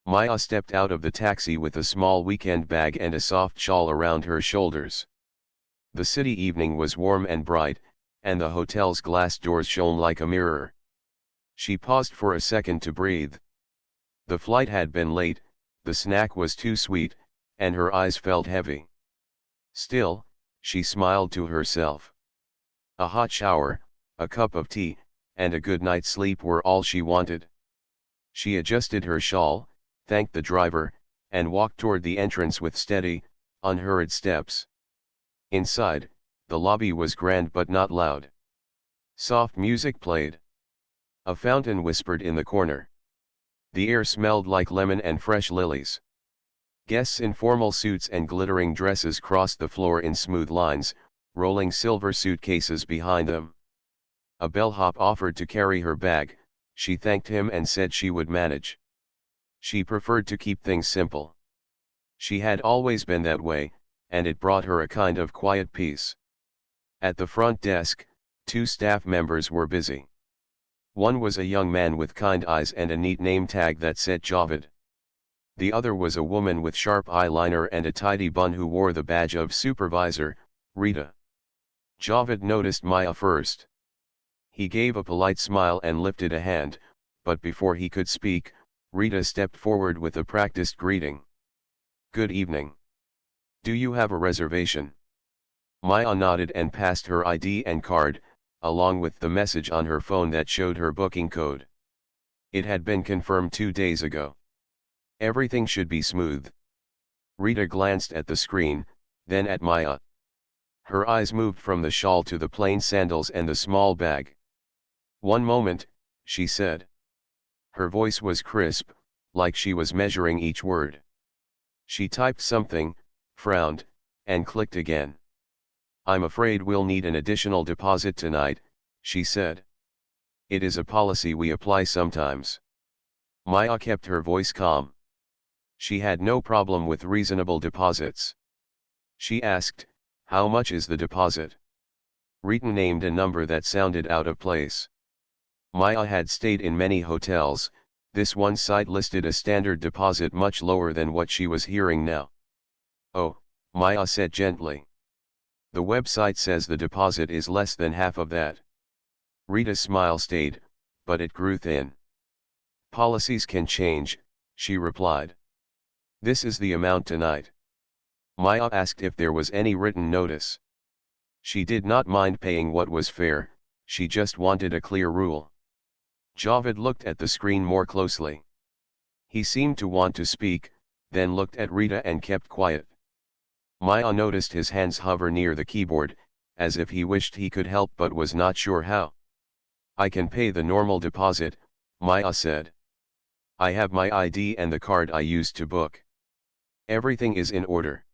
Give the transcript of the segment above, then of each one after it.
Maya stepped out of the taxi with a small weekend bag and a soft shawl around her shoulders. The city evening was warm and bright, and the hotel's glass doors shone like a mirror. She paused for a second to breathe. The flight had been late, the snack was too sweet, and her eyes felt heavy. Still, she smiled to herself. A hot shower, a cup of tea, and a good night's sleep were all she wanted. She adjusted her shawl, thanked the driver, and walked toward the entrance with steady, unhurried steps. Inside, the lobby was grand but not loud. Soft music played. A fountain whispered in the corner. The air smelled like lemon and fresh lilies. Guests in formal suits and glittering dresses crossed the floor in smooth lines, rolling silver suitcases behind them. A bellhop offered to carry her bag. She thanked him and said she would manage. She preferred to keep things simple. She had always been that way, and it brought her a kind of quiet peace. At the front desk, two staff members were busy. One was a young man with kind eyes and a neat name tag that said Javed. The other was a woman with sharp eyeliner and a tidy bun who wore the badge of supervisor, Rita. Javed noticed Maya first. He gave a polite smile and lifted a hand, but before he could speak, Rita stepped forward with a practiced greeting. "Good evening. Do you have a reservation?" Maya nodded and passed her ID and card, along with the message on her phone that showed her booking code. It had been confirmed 2 days ago. Everything should be smooth. Rita glanced at the screen, then at Maya. Her eyes moved from the shawl to the plain sandals and the small bag. "One moment," she said. Her voice was crisp, like she was measuring each word. She typed something, frowned, and clicked again. "I'm afraid we'll need an additional deposit tonight," she said. "It is a policy we apply sometimes." Maya kept her voice calm. She had no problem with reasonable deposits. She asked, "How much is the deposit?" Rita named a number that sounded out of place. Maya had stayed in many hotels. This one site listed a standard deposit much lower than what she was hearing now. "Oh," Maya said gently. "The website says the deposit is less than half of that." Rita's smile stayed, but it grew thin. "Policies can change," she replied. "This is the amount tonight." Maya asked if there was any written notice. She did not mind paying what was fair, she just wanted a clear rule. Javed looked at the screen more closely. He seemed to want to speak, then looked at Rita and kept quiet. Maya noticed his hands hover near the keyboard, as if he wished he could help but was not sure how. "I can pay the normal deposit," Maya said. "I have my ID and the card I used to book. Everything is in order."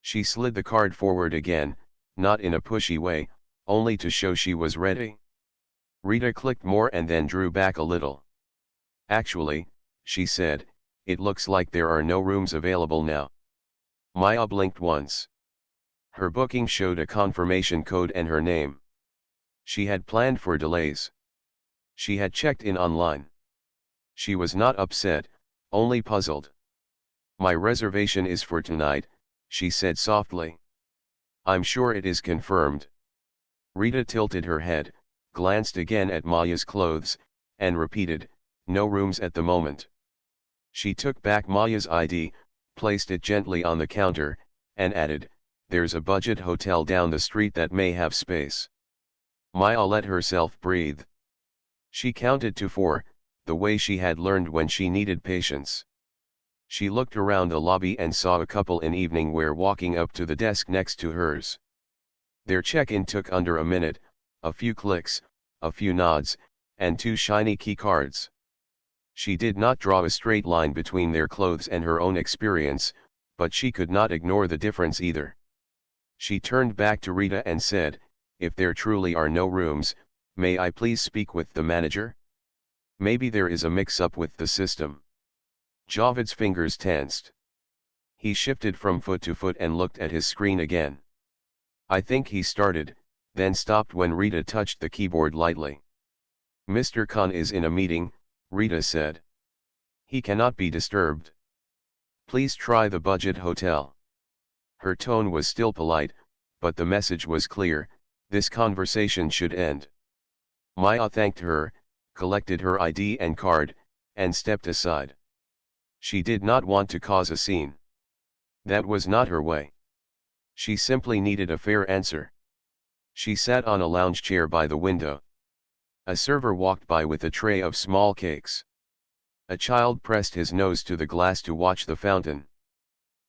She slid the card forward again, not in a pushy way, only to show she was ready. Rita clicked more and then drew back a little. "Actually," she said, "it looks like there are no rooms available now." Maya blinked once. Her booking showed a confirmation code and her name. She had planned for delays. She had checked in online. She was not upset, only puzzled. "My reservation is for tonight," she said softly. "I'm sure it is confirmed." Rita tilted her head, glanced again at Maya's clothes, and repeated, "No rooms at the moment." She took back Maya's ID, placed it gently on the counter, and added, "There's a budget hotel down the street that may have space." Maya let herself breathe. She counted to 4, the way she had learned when she needed patience. She looked around the lobby and saw a couple in evening wear walking up to the desk next to hers. Their check-in took under a minute, a few clicks, a few nods, and 2 shiny key cards. She did not draw a straight line between their clothes and her own experience, but she could not ignore the difference either. She turned back to Rita and said, "If there truly are no rooms, may I please speak with the manager? Maybe there is a mix-up with the system." Javed's fingers tensed. He shifted from foot to foot and looked at his screen again. "I think he started," then stopped when Rita touched the keyboard lightly. "Mr. Khan is in a meeting," Rita said. He cannot be disturbed. Please try the budget hotel. Her tone was still polite, but the message was clear: this conversation should end. Maya thanked her, collected her ID and card, and stepped aside. She did not want to cause a scene. That was not her way. She simply needed a fair answer. She sat on a lounge chair by the window. A server walked by with a tray of small cakes. A child pressed his nose to the glass to watch the fountain.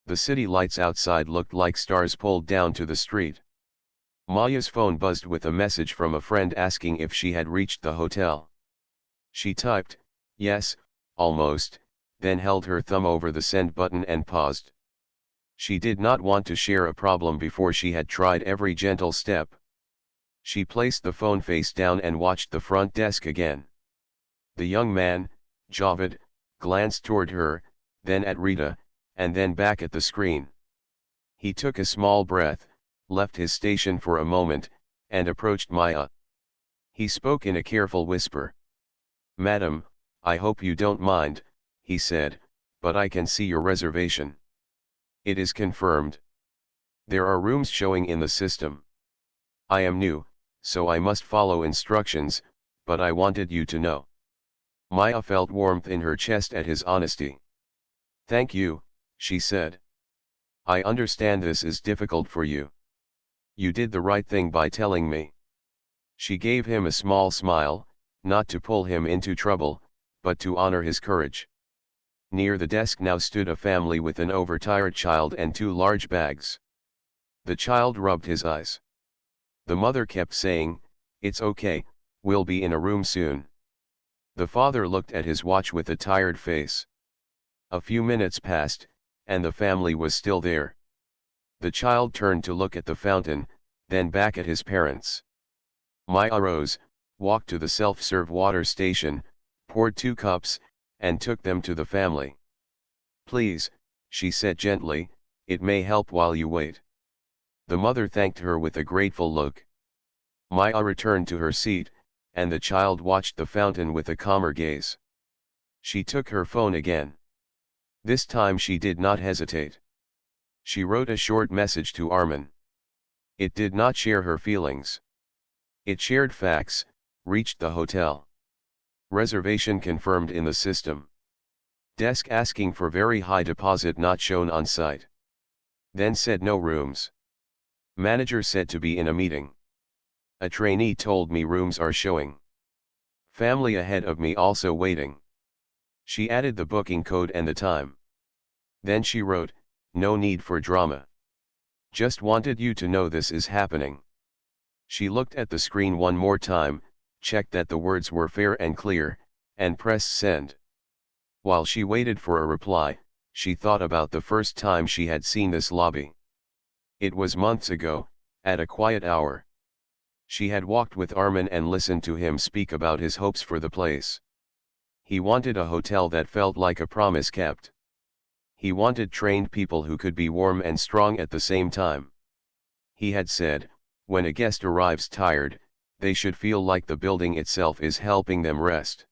The city lights outside looked like stars pulled down to the street. Maya's phone buzzed with a message from a friend asking if she had reached the hotel. She typed, "Yes, almost," then held her thumb over the send button and paused. She did not want to share a problem before she had tried every gentle step. She placed the phone face down and watched the front desk again. The young man, Javed, glanced toward her, then at Rita, and then back at the screen. He took a small breath, left his station for a moment, and approached Maya. He spoke in a careful whisper. "Madam, I hope you don't mind," he said, "but I can see your reservation. It is confirmed. There are rooms showing in the system. I am new, so I must follow instructions, but I wanted you to know." Maya felt warmth in her chest at his honesty. "Thank you," she said. "I understand this is difficult for you. You did the right thing by telling me." She gave him a small smile, not to pull him into trouble, but to honor his courage. Near the desk now stood a family with an overtired child and two large bags. The child rubbed his eyes. The mother kept saying, "It's okay, we'll be in a room soon." The father looked at his watch with a tired face. A few minutes passed, and the family was still there. The child turned to look at the fountain, then back at his parents. Maya rose, walked to the self-serve water station, poured 2 cups, and took them to the family. "Please," she said gently, "it may help while you wait." The mother thanked her with a grateful look. Maya returned to her seat, and the child watched the fountain with a calmer gaze. She took her phone again. This time she did not hesitate. She wrote a short message to Armin. It did not share her feelings. It shared facts: reached the hotel. Reservation confirmed in the system. Desk asking for very high deposit not shown on site. Then said no rooms. Manager said to be in a meeting. A trainee told me rooms are showing. Family ahead of me also waiting. She added the booking code and the time. Then she wrote, "No need for drama. Just wanted you to know this is happening." She looked at the screen one more time, checked that the words were fair and clear, and pressed send. While she waited for a reply, she thought about the first time she had seen this lobby. It was months ago, at a quiet hour. She had walked with Armin and listened to him speak about his hopes for the place. He wanted a hotel that felt like a promise kept. He wanted trained people who could be warm and strong at the same time. He had said, when a guest arrives tired, they should feel like the building itself is helping them rest.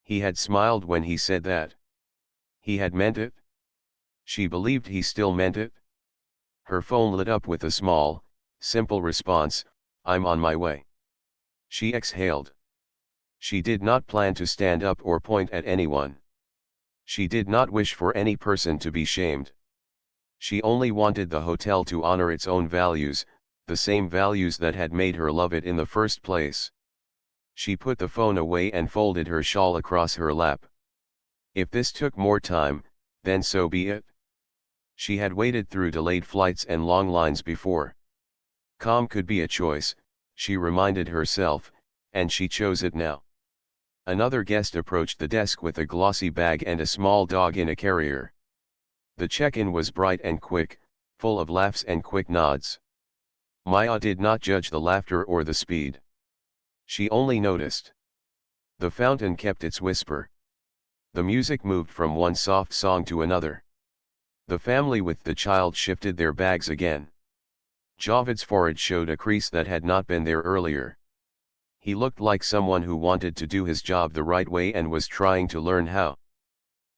He had smiled when he said that. He had meant it. She believed he still meant it. Her phone lit up with a small, simple response, "I'm on my way." She exhaled. She did not plan to stand up or point at anyone. She did not wish for any person to be shamed. She only wanted the hotel to honor its own values, the same values that had made her love it in the first place. She put the phone away and folded her shawl across her lap. If this took more time, then so be it. She had waited through delayed flights and long lines before. Calm could be a choice, she reminded herself, and she chose it now. Another guest approached the desk with a glossy bag and a small dog in a carrier. The check-in was bright and quick, full of laughs and quick nods. Maya did not judge the laughter or the speed. She only noticed. The fountain kept its whisper. The music moved from one soft song to another. The family with the child shifted their bags again. Javed's forehead showed a crease that had not been there earlier. He looked like someone who wanted to do his job the right way and was trying to learn how.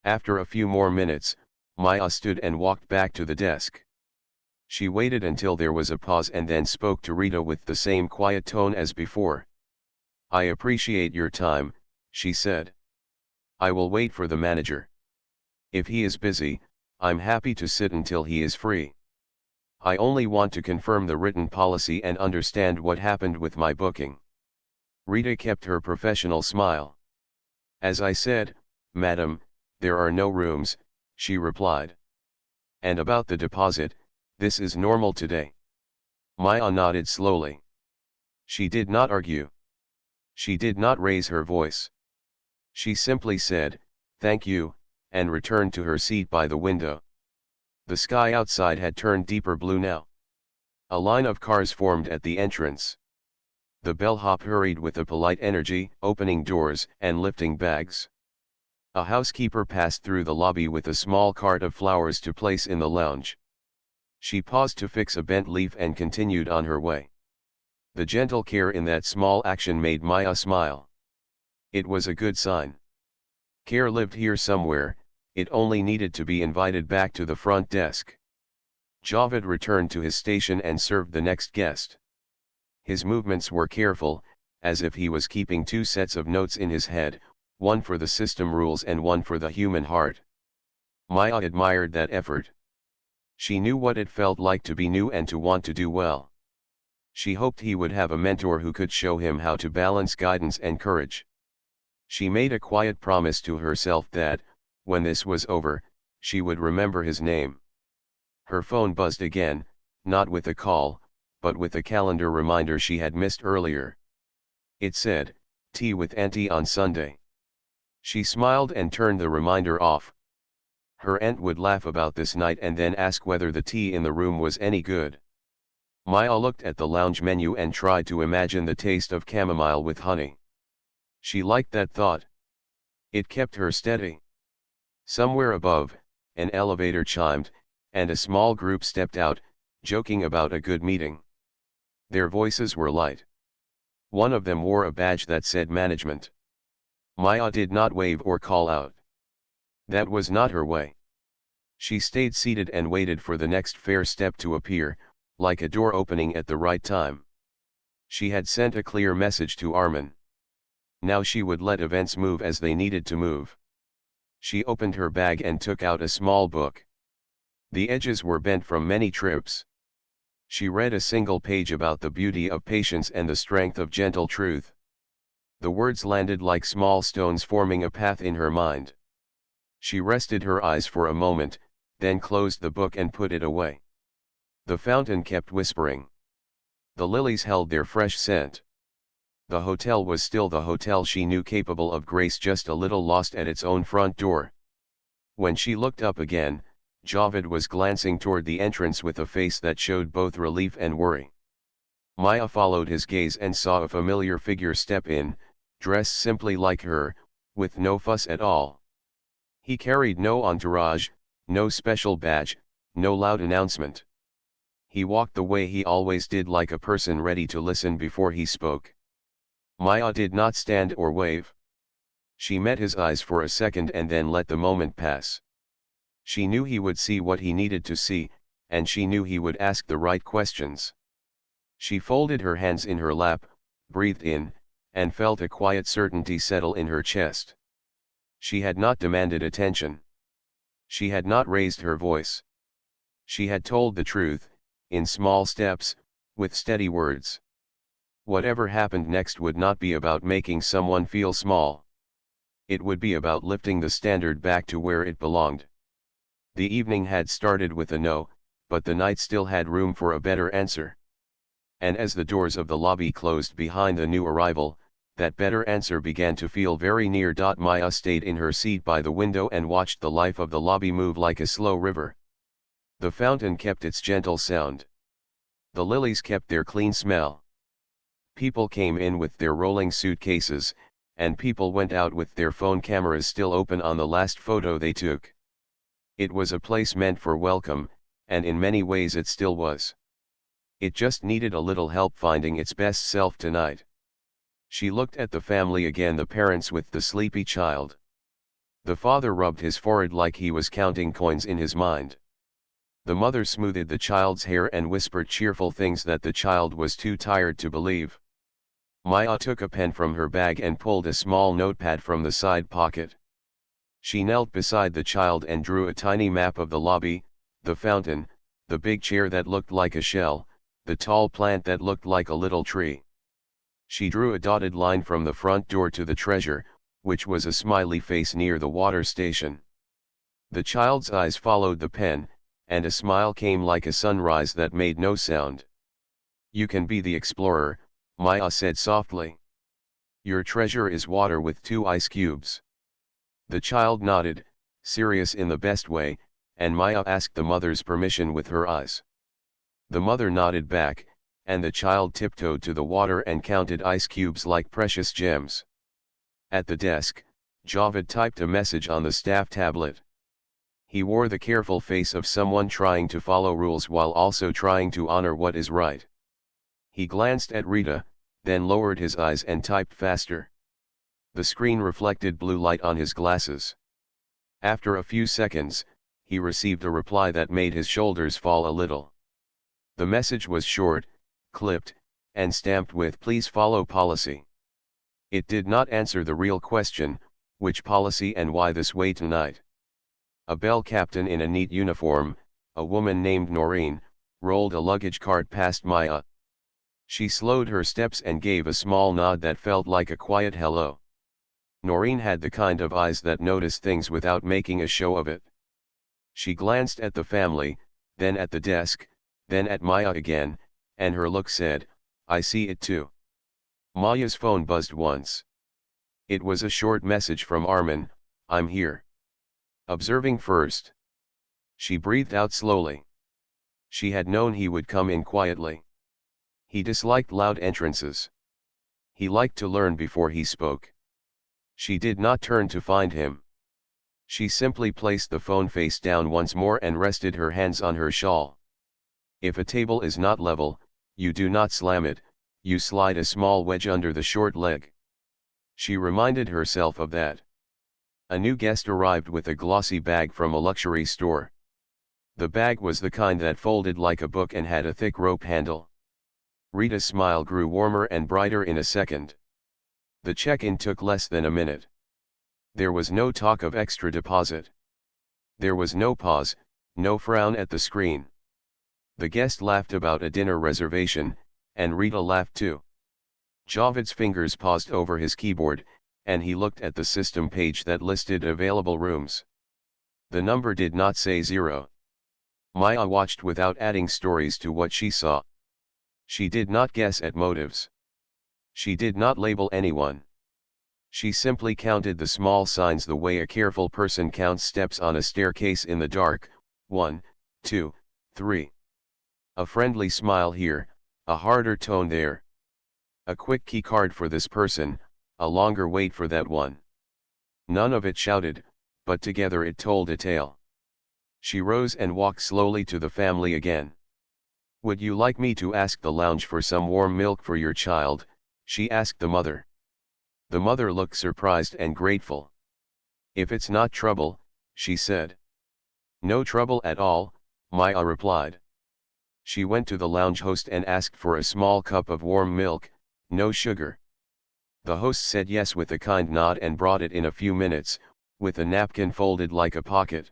After a few more minutes, Maya stood and walked back to the desk. She waited until there was a pause and then spoke to Rita with the same quiet tone as before. "I appreciate your time," she said. "I will wait for the manager. If he is busy, I'm happy to sit until he is free. I only want to confirm the written policy and understand what happened with my booking." Rita kept her professional smile. "As I said, madam, there are no rooms," she replied. "And about the deposit, this is normal today." Maya nodded slowly. She did not argue. She did not raise her voice. She simply said, "Thank you," and returned to her seat by the window. The sky outside had turned deeper blue now. A line of cars formed at the entrance. The bellhop hurried with a polite energy, opening doors and lifting bags. A housekeeper passed through the lobby with a small cart of flowers to place in the lounge. She paused to fix a bent leaf and continued on her way. The gentle care in that small action made Maya smile. It was a good sign. Care lived here somewhere, it only needed to be invited back to the front desk. Javed returned to his station and served the next guest. His movements were careful, as if he was keeping two sets of notes in his head, one for the system rules and one for the human heart. Maya admired that effort. She knew what it felt like to be new and to want to do well. She hoped he would have a mentor who could show him how to balance guidance and courage. She made a quiet promise to herself that, when this was over, she would remember his name. Her phone buzzed again, not with a call, but with a calendar reminder she had missed earlier. It said, "Tea with Auntie on Sunday." She smiled and turned the reminder off. Her aunt would laugh about this night and then ask whether the tea in the room was any good. Maya looked at the lounge menu and tried to imagine the taste of chamomile with honey. She liked that thought. It kept her steady. Somewhere above, an elevator chimed, and a small group stepped out, joking about a good meeting. Their voices were light. One of them wore a badge that said management. Maya did not wave or call out. That was not her way. She stayed seated and waited for the next fair step to appear, like a door opening at the right time. She had sent a clear message to Armin. Now she would let events move as they needed to move. She opened her bag and took out a small book. The edges were bent from many trips. She read a single page about the beauty of patience and the strength of gentle truth. The words landed like small stones forming a path in her mind. She rested her eyes for a moment, then closed the book and put it away. The fountain kept whispering. The lilies held their fresh scent. The hotel was still the hotel she knew, capable of grace, just a little lost at its own front door. When she looked up again, Javed was glancing toward the entrance with a face that showed both relief and worry. Maya followed his gaze and saw a familiar figure step in, dressed simply like her, with no fuss at all. He carried no entourage, no special badge, no loud announcement. He walked the way he always did, like a person ready to listen before he spoke. Maya did not stand or wave. She met his eyes for a second and then let the moment pass. She knew he would see what he needed to see, and she knew he would ask the right questions. She folded her hands in her lap, breathed in, and felt a quiet certainty settle in her chest. She had not demanded attention. She had not raised her voice. She had told the truth, in small steps, with steady words. Whatever happened next would not be about making someone feel small. It would be about lifting the standard back to where it belonged. The evening had started with a no, but the night still had room for a better answer. And as the doors of the lobby closed behind the new arrival, that better answer began to feel very near. Maya stayed in her seat by the window and watched the life of the lobby move like a slow river. The fountain kept its gentle sound. The lilies kept their clean smell. People came in with their rolling suitcases, and people went out with their phone cameras still open on the last photo they took. It was a place meant for welcome, and in many ways it still was. It just needed a little help finding its best self tonight. She looked at the family again, the parents with the sleepy child. The father rubbed his forehead like he was counting coins in his mind. The mother smoothed the child's hair and whispered cheerful things that the child was too tired to believe. Maya took a pen from her bag and pulled a small notepad from the side pocket. She knelt beside the child and drew a tiny map of the lobby, the fountain, the big chair that looked like a shell, the tall plant that looked like a little tree. She drew a dotted line from the front door to the treasure, which was a smiley face near the water station. The child's eyes followed the pen, and a smile came like a sunrise that made no sound. "You can be the explorer," Maya said softly. "Your treasure is water with 2 ice cubes." The child nodded, serious in the best way, and Maya asked the mother's permission with her eyes. The mother nodded back, and the child tiptoed to the water and counted ice cubes like precious gems. At the desk, Javed typed a message on the staff tablet. He wore the careful face of someone trying to follow rules while also trying to honor what is right. He glanced at Rita, then lowered his eyes and typed faster. The screen reflected blue light on his glasses. After a few seconds, he received a reply that made his shoulders fall a little. The message was short, clipped, and stamped with "Please follow policy." It did not answer the real question, which policy and why this way tonight. A bell captain in a neat uniform, a woman named Noreen, rolled a luggage cart past Maya. She slowed her steps and gave a small nod that felt like a quiet hello. Noreen had the kind of eyes that notice things without making a show of it. She glanced at the family, then at the desk, then at Maya again, and her look said, "I see it too." Maya's phone buzzed once. It was a short message from Armin, "I'm here. Observing first." She breathed out slowly. She had known he would come in quietly. He disliked loud entrances. He liked to learn before he spoke. She did not turn to find him. She simply placed the phone face down once more and rested her hands on her shawl. If a table is not level, you do not slam it, you slide a small wedge under the short leg. She reminded herself of that. A new guest arrived with a glossy bag from a luxury store. The bag was the kind that folded like a book and had a thick rope handle. Rita's smile grew warmer and brighter in a second. The check-in took less than a minute. There was no talk of extra deposit. There was no pause, no frown at the screen. The guest laughed about a dinner reservation, and Rita laughed too. Javed's fingers paused over his keyboard, and he looked at the system page that listed available rooms. The number did not say 0. Maya watched without adding stories to what she saw. She did not guess at motives. She did not label anyone. She simply counted the small signs the way a careful person counts steps on a staircase in the dark: 1, 2, 3. A friendly smile here, a harder tone there. A quick key card for this person, a longer wait for that one. None of it shouted, but together it told a tale. She rose and walked slowly to the family again. "Would you like me to ask the lounge for some warm milk for your child?" she asked the mother. The mother looked surprised and grateful. "If it's not trouble," she said. "No trouble at all," Maya replied. She went to the lounge host and asked for a small cup of warm milk, no sugar. The host said yes with a kind nod and brought it in a few minutes, with a napkin folded like a pocket.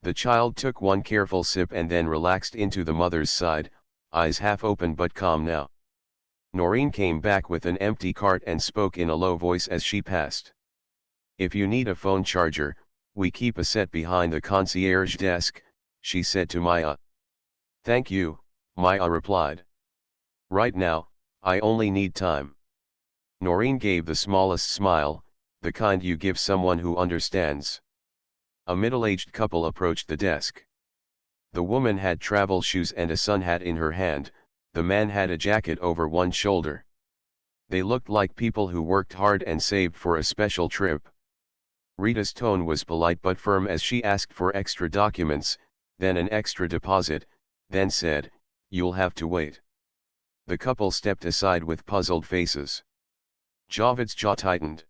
The child took one careful sip and then relaxed into the mother's side, eyes half open but calm now. Noreen came back with an empty cart and spoke in a low voice as she passed. "If you need a phone charger, we keep a set behind the concierge desk," she said to Maya. "Thank you," Maya replied. "Right now, I only need time." Noreen gave the smallest smile, the kind you give someone who understands. A middle-aged couple approached the desk. The woman had travel shoes and a sun hat in her hand, the man had a jacket over one shoulder. They looked like people who worked hard and saved for a special trip. Rita's tone was polite but firm as she asked for extra documents, then an extra deposit, then said, "You'll have to wait." The couple stepped aside with puzzled faces. Javed's jaw tightened.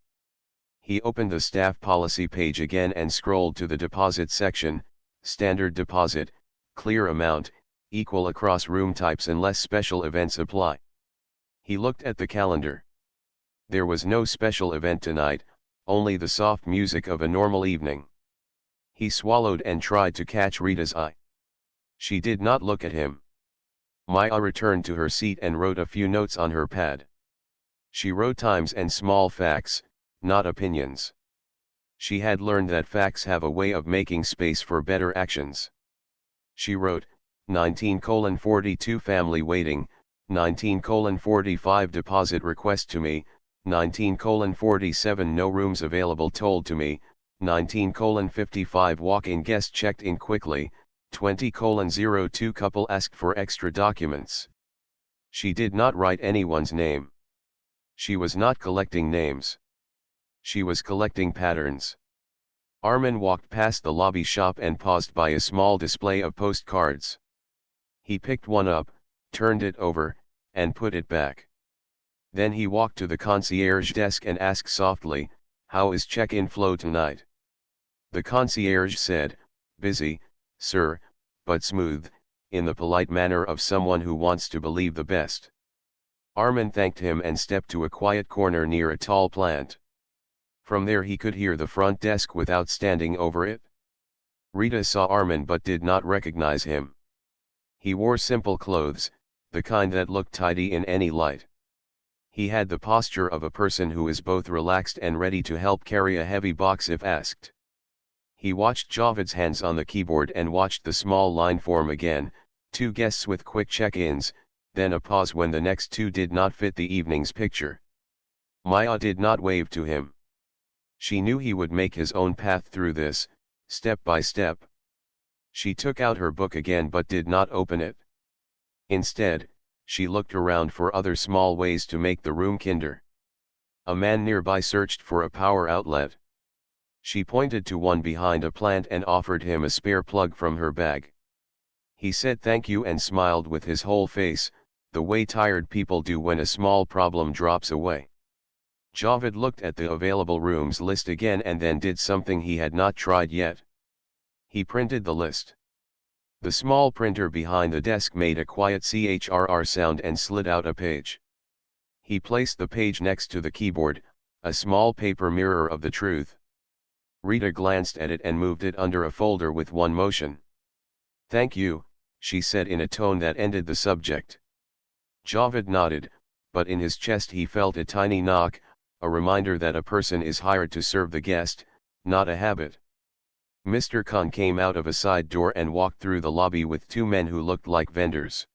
He opened the staff policy page again and scrolled to the deposit section. Standard deposit, clear amount, equal across room types unless special events apply. He looked at the calendar. There was no special event tonight, only the soft music of a normal evening. He swallowed and tried to catch Rita's eye. She did not look at him. Maya returned to her seat and wrote a few notes on her pad. She wrote times and small facts, not opinions. She had learned that facts have a way of making space for better actions. She wrote, 19:42 family waiting, 19:45 deposit request to me, 19:47 no rooms available told to me, 19:55 walk-in guest checked in quickly, 20:02 couple asked for extra documents. She did not write anyone's name. She was not collecting names. She was collecting patterns. Armin walked past the lobby shop and paused by a small display of postcards. He picked one up, turned it over, and put it back. Then he walked to the concierge desk and asked softly, "How is check-in flow tonight?" The concierge said, "Busy, sir, but smooth," in the polite manner of someone who wants to believe the best. Armin thanked him and stepped to a quiet corner near a tall plant. From there he could hear the front desk without standing over it. Rita saw Armin but did not recognize him. He wore simple clothes, the kind that looked tidy in any light. He had the posture of a person who is both relaxed and ready to help carry a heavy box if asked. He watched Javed's hands on the keyboard and watched the small line form again, 2 guests with quick check-ins, then a pause when the next 2 did not fit the evening's picture. Maya did not wave to him. She knew he would make his own path through this, step by step. She took out her book again but did not open it. Instead, she looked around for other small ways to make the room kinder. A man nearby searched for a power outlet. She pointed to one behind a plant and offered him a spare plug from her bag. He said thank you and smiled with his whole face, the way tired people do when a small problem drops away. Javed looked at the available rooms list again and then did something he had not tried yet. He printed the list. The small printer behind the desk made a quiet CHRR sound and slid out a page. He placed the page next to the keyboard, a small paper mirror of the truth. Rita glanced at it and moved it under a folder with one motion. "Thank you," she said in a tone that ended the subject. Javed nodded, but in his chest he felt a tiny knock, a reminder that a person is hired to serve the guest, not a habit. Mr. Khan came out of a side door and walked through the lobby with 2 men who looked like vendors.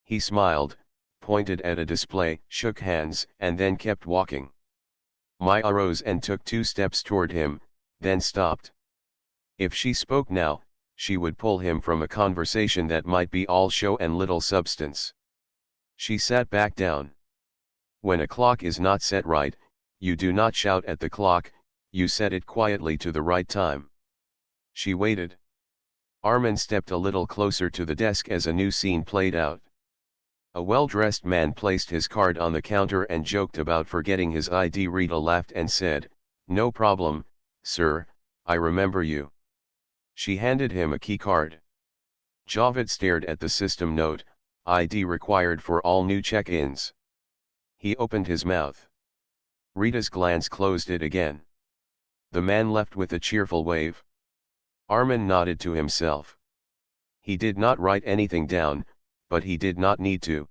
He smiled, pointed at a display, shook hands, and then kept walking. Maya rose and took 2 steps toward him, then stopped. If she spoke now, she would pull him from a conversation that might be all show and little substance. She sat back down. When a clock is not set right, you do not shout at the clock, you set it quietly to the right time. She waited. Armin stepped a little closer to the desk as a new scene played out. A well-dressed man placed his card on the counter and joked about forgetting his ID. Rita laughed and said, "No problem, sir, I remember you." She handed him a key card. Javed stared at the system note, "ID required for all new check-ins." He opened his mouth. Rita's glance closed it again. The man left with a cheerful wave. Armin nodded to himself. He did not write anything down, but he did not need to.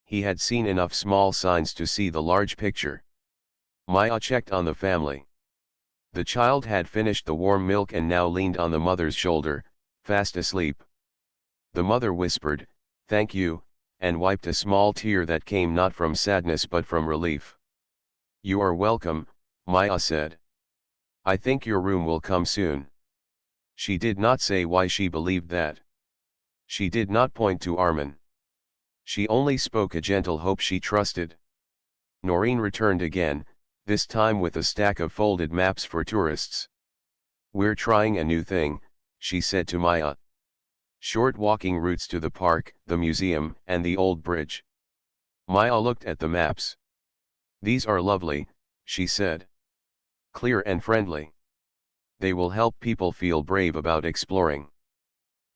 He had seen enough small signs to see the large picture. Maya checked on the family. The child had finished the warm milk and now leaned on the mother's shoulder, fast asleep. The mother whispered, "Thank you," and wiped a small tear that came not from sadness but from relief. "You are welcome," Maya said. "I think your room will come soon." She did not say why she believed that. She did not point to Armin. She only spoke a gentle hope she trusted. Noreen returned again, this time with a stack of folded maps for tourists. "We're trying a new thing," she said to Maya. "Short walking routes to the park, the museum, and the old bridge." Maya looked at the maps. "These are lovely," she said. Clear and friendly. They will help people feel brave about exploring.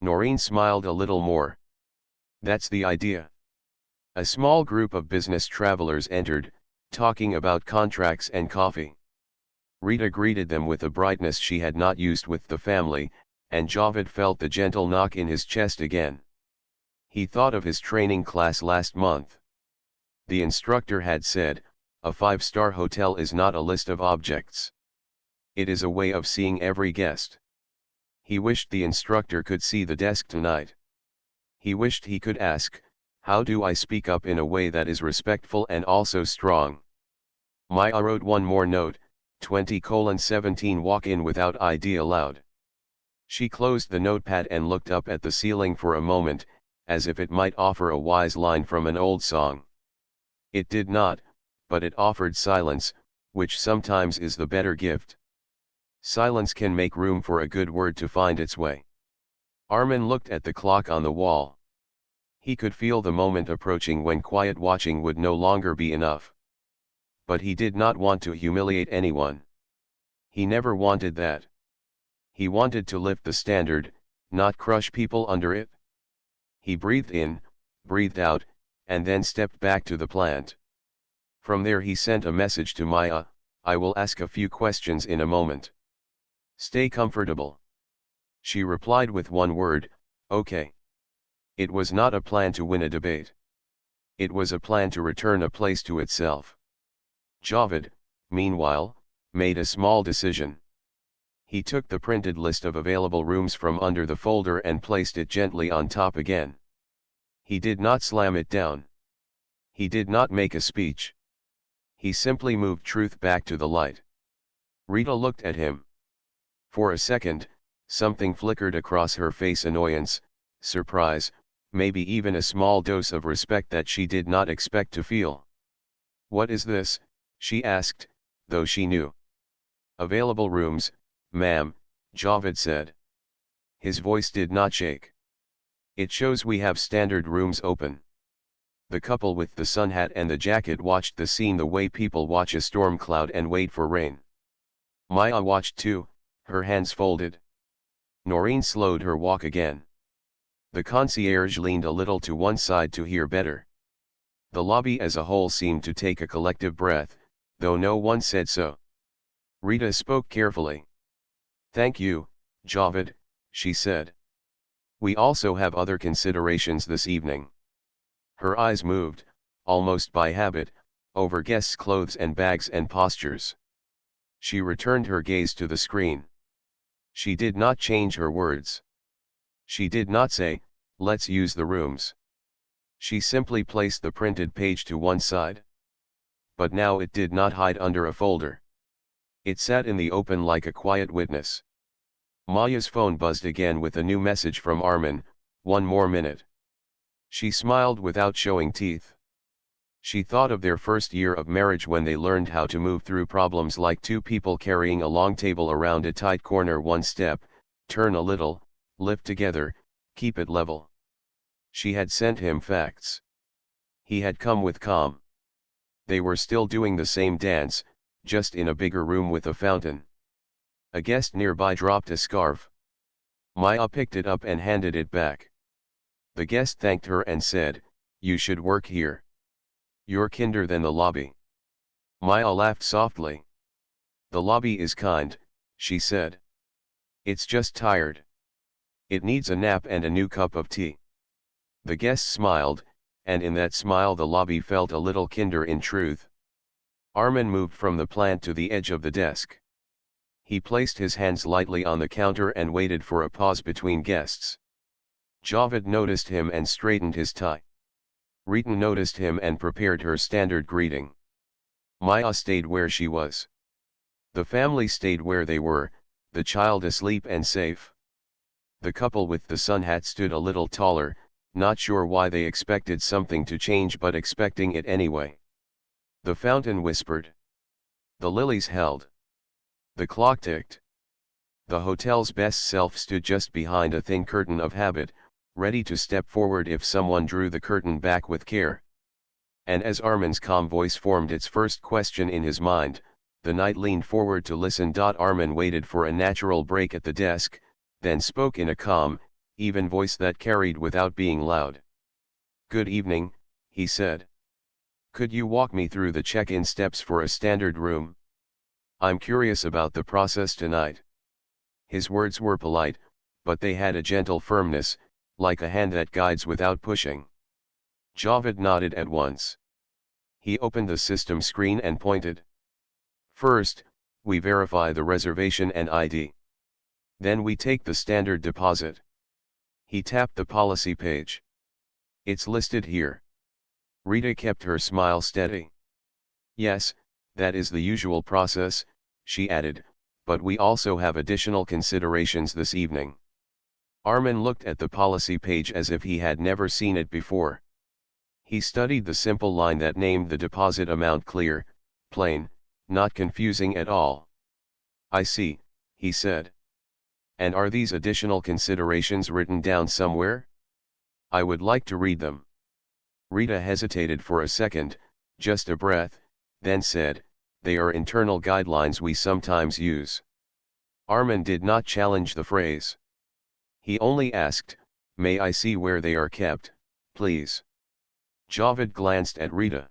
Noreen smiled a little more. That's the idea. A small group of business travelers entered, talking about contracts and coffee. Rita greeted them with a brightness she had not used with the family, and Javed felt the gentle knock in his chest again. He thought of his training class last month. The instructor had said, a 5-star hotel is not a list of objects. It is a way of seeing every guest. He wished the instructor could see the desk tonight. He wished he could ask, how do I speak up in a way that is respectful and also strong? Maya wrote one more note, 20:17 walk in without ID allowed. She closed the notepad and looked up at the ceiling for a moment, as if it might offer a wise line from an old song. It did not, but it offered silence, which sometimes is the better gift. Silence can make room for a good word to find its way. Armin looked at the clock on the wall. He could feel the moment approaching when quiet watching would no longer be enough. But he did not want to humiliate anyone. He never wanted that. He wanted to lift the standard, not crush people under it. He breathed in, breathed out, and then stepped back to the plant. From there he sent a message to Maya, I will ask a few questions in a moment. Stay comfortable. She replied with one word, okay. It was not a plan to win a debate. It was a plan to return a place to itself. Javed, meanwhile, made a small decision. He took the printed list of available rooms from under the folder and placed it gently on top again. He did not slam it down. He did not make a speech. He simply moved truth back to the light. Rita looked at him. For a second, something flickered across her face, annoyance, surprise, maybe even a small dose of respect that she did not expect to feel. What is this? She asked, though she knew. Available rooms, ma'am, Javed said. His voice did not shake. It shows we have standard rooms open. The couple with the sun hat and the jacket watched the scene the way people watch a storm cloud and wait for rain. Maya watched too, her hands folded. Noreen slowed her walk again. The concierge leaned a little to one side to hear better. The lobby as a whole seemed to take a collective breath, though no one said so. Rita spoke carefully. Thank you, Javed, she said. We also have other considerations this evening. Her eyes moved, almost by habit, over guests' clothes and bags and postures. She returned her gaze to the screen. She did not change her words. She did not say, let's use the rooms. She simply placed the printed page to one side. But now it did not hide under a folder. It sat in the open like a quiet witness. Maya's phone buzzed again with a new message from Armin, 1 more minute. She smiled without showing teeth. She thought of their first year of marriage when they learned how to move through problems like two people carrying a long table around a tight corner, one step, turn a little, lift together, keep it level. She had sent him facts. He had come with calm. They were still doing the same dance, just in a bigger room with a fountain. A guest nearby dropped a scarf. Maya picked it up and handed it back. The guest thanked her and said, you should work here. You're kinder than the lobby. Maya laughed softly. The lobby is kind, she said. It's just tired. It needs a nap and a new cup of tea. The guest smiled, and in that smile the lobby felt a little kinder in truth. Armin moved from the plant to the edge of the desk. He placed his hands lightly on the counter and waited for a pause between guests. Javed noticed him and straightened his tie. Rita noticed him and prepared her standard greeting. Maya stayed where she was. The family stayed where they were, the child asleep and safe. The couple with the sun hat stood a little taller, not sure why they expected something to change but expecting it anyway. The fountain whispered. The lilies held. The clock ticked. The hotel's best self stood just behind a thin curtain of habit, ready to step forward if someone drew the curtain back with care. And as Armin's calm voice formed its first question in his mind, The knight leaned forward to listen. Armin waited for a natural break at the desk, then spoke in a calm, even voice that carried without being loud. "Good evening," he said. "Could you walk me through the check-in steps for a standard room? I'm curious about the process tonight." His words were polite, but they had a gentle firmness, like a hand that guides without pushing. Javed nodded at once. He opened the system screen and pointed. "First, we verify the reservation and ID. Then we take the standard deposit." He tapped the policy page. "It's listed here." Rita kept her smile steady. "Yes, that is the usual process," she added, "but we also have additional considerations this evening." Armin looked at the policy page as if he had never seen it before. He studied the simple line that named the deposit amount clear, plain, not confusing at all. "I see," he said. "And are these additional considerations written down somewhere? I would like to read them." Rita hesitated for a second, just a breath, then said, "They are internal guidelines we sometimes use." Armin did not challenge the phrase. He only asked, "May I see where they are kept, please?" Javed glanced at Rita.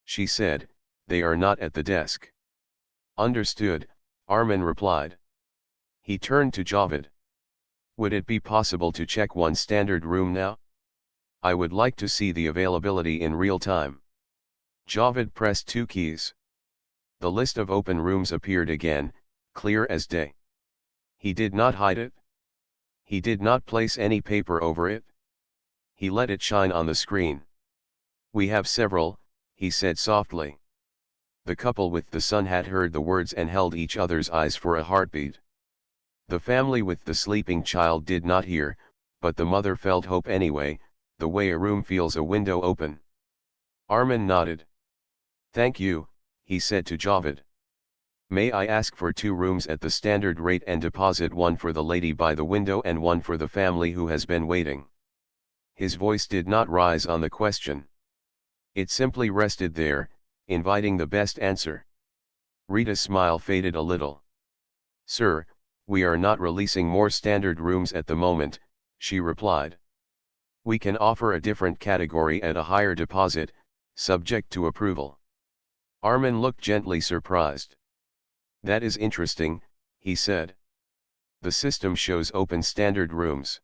She said, "They are not at the desk." "Understood," Armin replied. He turned to Javed. "Would it be possible to check one standard room now? I would like to see the availability in real time." Javed pressed two keys. The list of open rooms appeared again, clear as day. He did not hide it. He did not place any paper over it. He let it shine on the screen. "We have several," he said softly. The couple with the son had heard the words and held each other's eyes for a heartbeat. The family with the sleeping child did not hear, but the mother felt hope anyway, the way a room feels a window open. Armin nodded. "Thank you," he said to Javed. "May I ask for 2 rooms at the standard rate and deposit one for the lady by the window and one for the family who has been waiting?" His voice did not rise on the question. It simply rested there, inviting the best answer. Rita's smile faded a little. "Sir, we are not releasing more standard rooms at the moment," she replied. "We can offer a different category at a higher deposit, subject to approval." Armin looked gently surprised. "That is interesting," he said. "The system shows open standard rooms.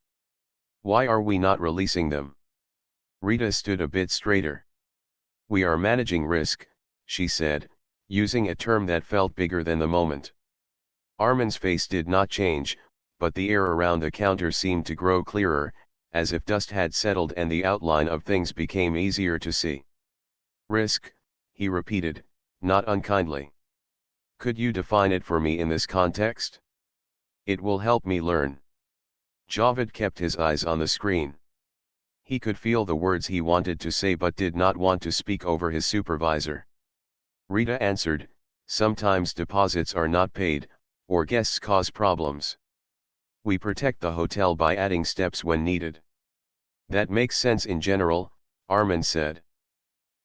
Why are we not releasing them?" Rita stood a bit straighter. "We are managing risk," she said, using a term that felt bigger than the moment. Armin's face did not change, but the air around the counter seemed to grow clearer, as if dust had settled and the outline of things became easier to see. "Risk," he repeated, not unkindly. "Could you define it for me in this context? It will help me learn." Javed kept his eyes on the screen. He could feel the words he wanted to say but did not want to speak over his supervisor. Rita answered, "Sometimes deposits are not paid, or guests cause problems. We protect the hotel by adding steps when needed." "That makes sense in general," Armin said.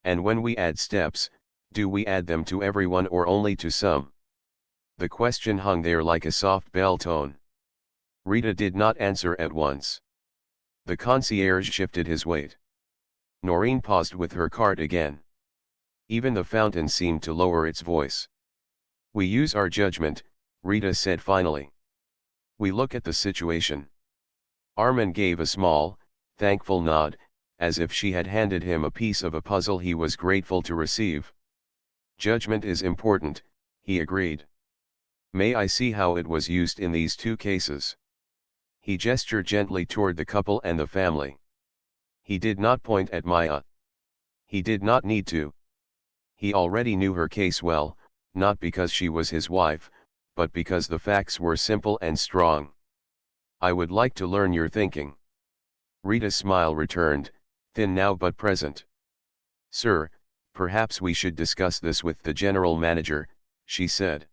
"And when we add steps, do we add them to everyone or only to some?" The question hung there like a soft bell tone. Rita did not answer at once. The concierge shifted his weight. Noreen paused with her cart again. Even the fountain seemed to lower its voice. "We use our judgment," Rita said finally. "We look at the situation." Armin gave a small, thankful nod, as if she had handed him a piece of a puzzle he was grateful to receive. "Judgment is important," he agreed. "May I see how it was used in these 2 cases?" He gestured gently toward the couple and the family. He did not point at Maya. He did not need to. He already knew her case well, not because she was his wife, but because the facts were simple and strong. "I would like to learn your thinking." Rita's smile returned, thin now but present. "Sir, perhaps we should discuss this with the general manager," she said.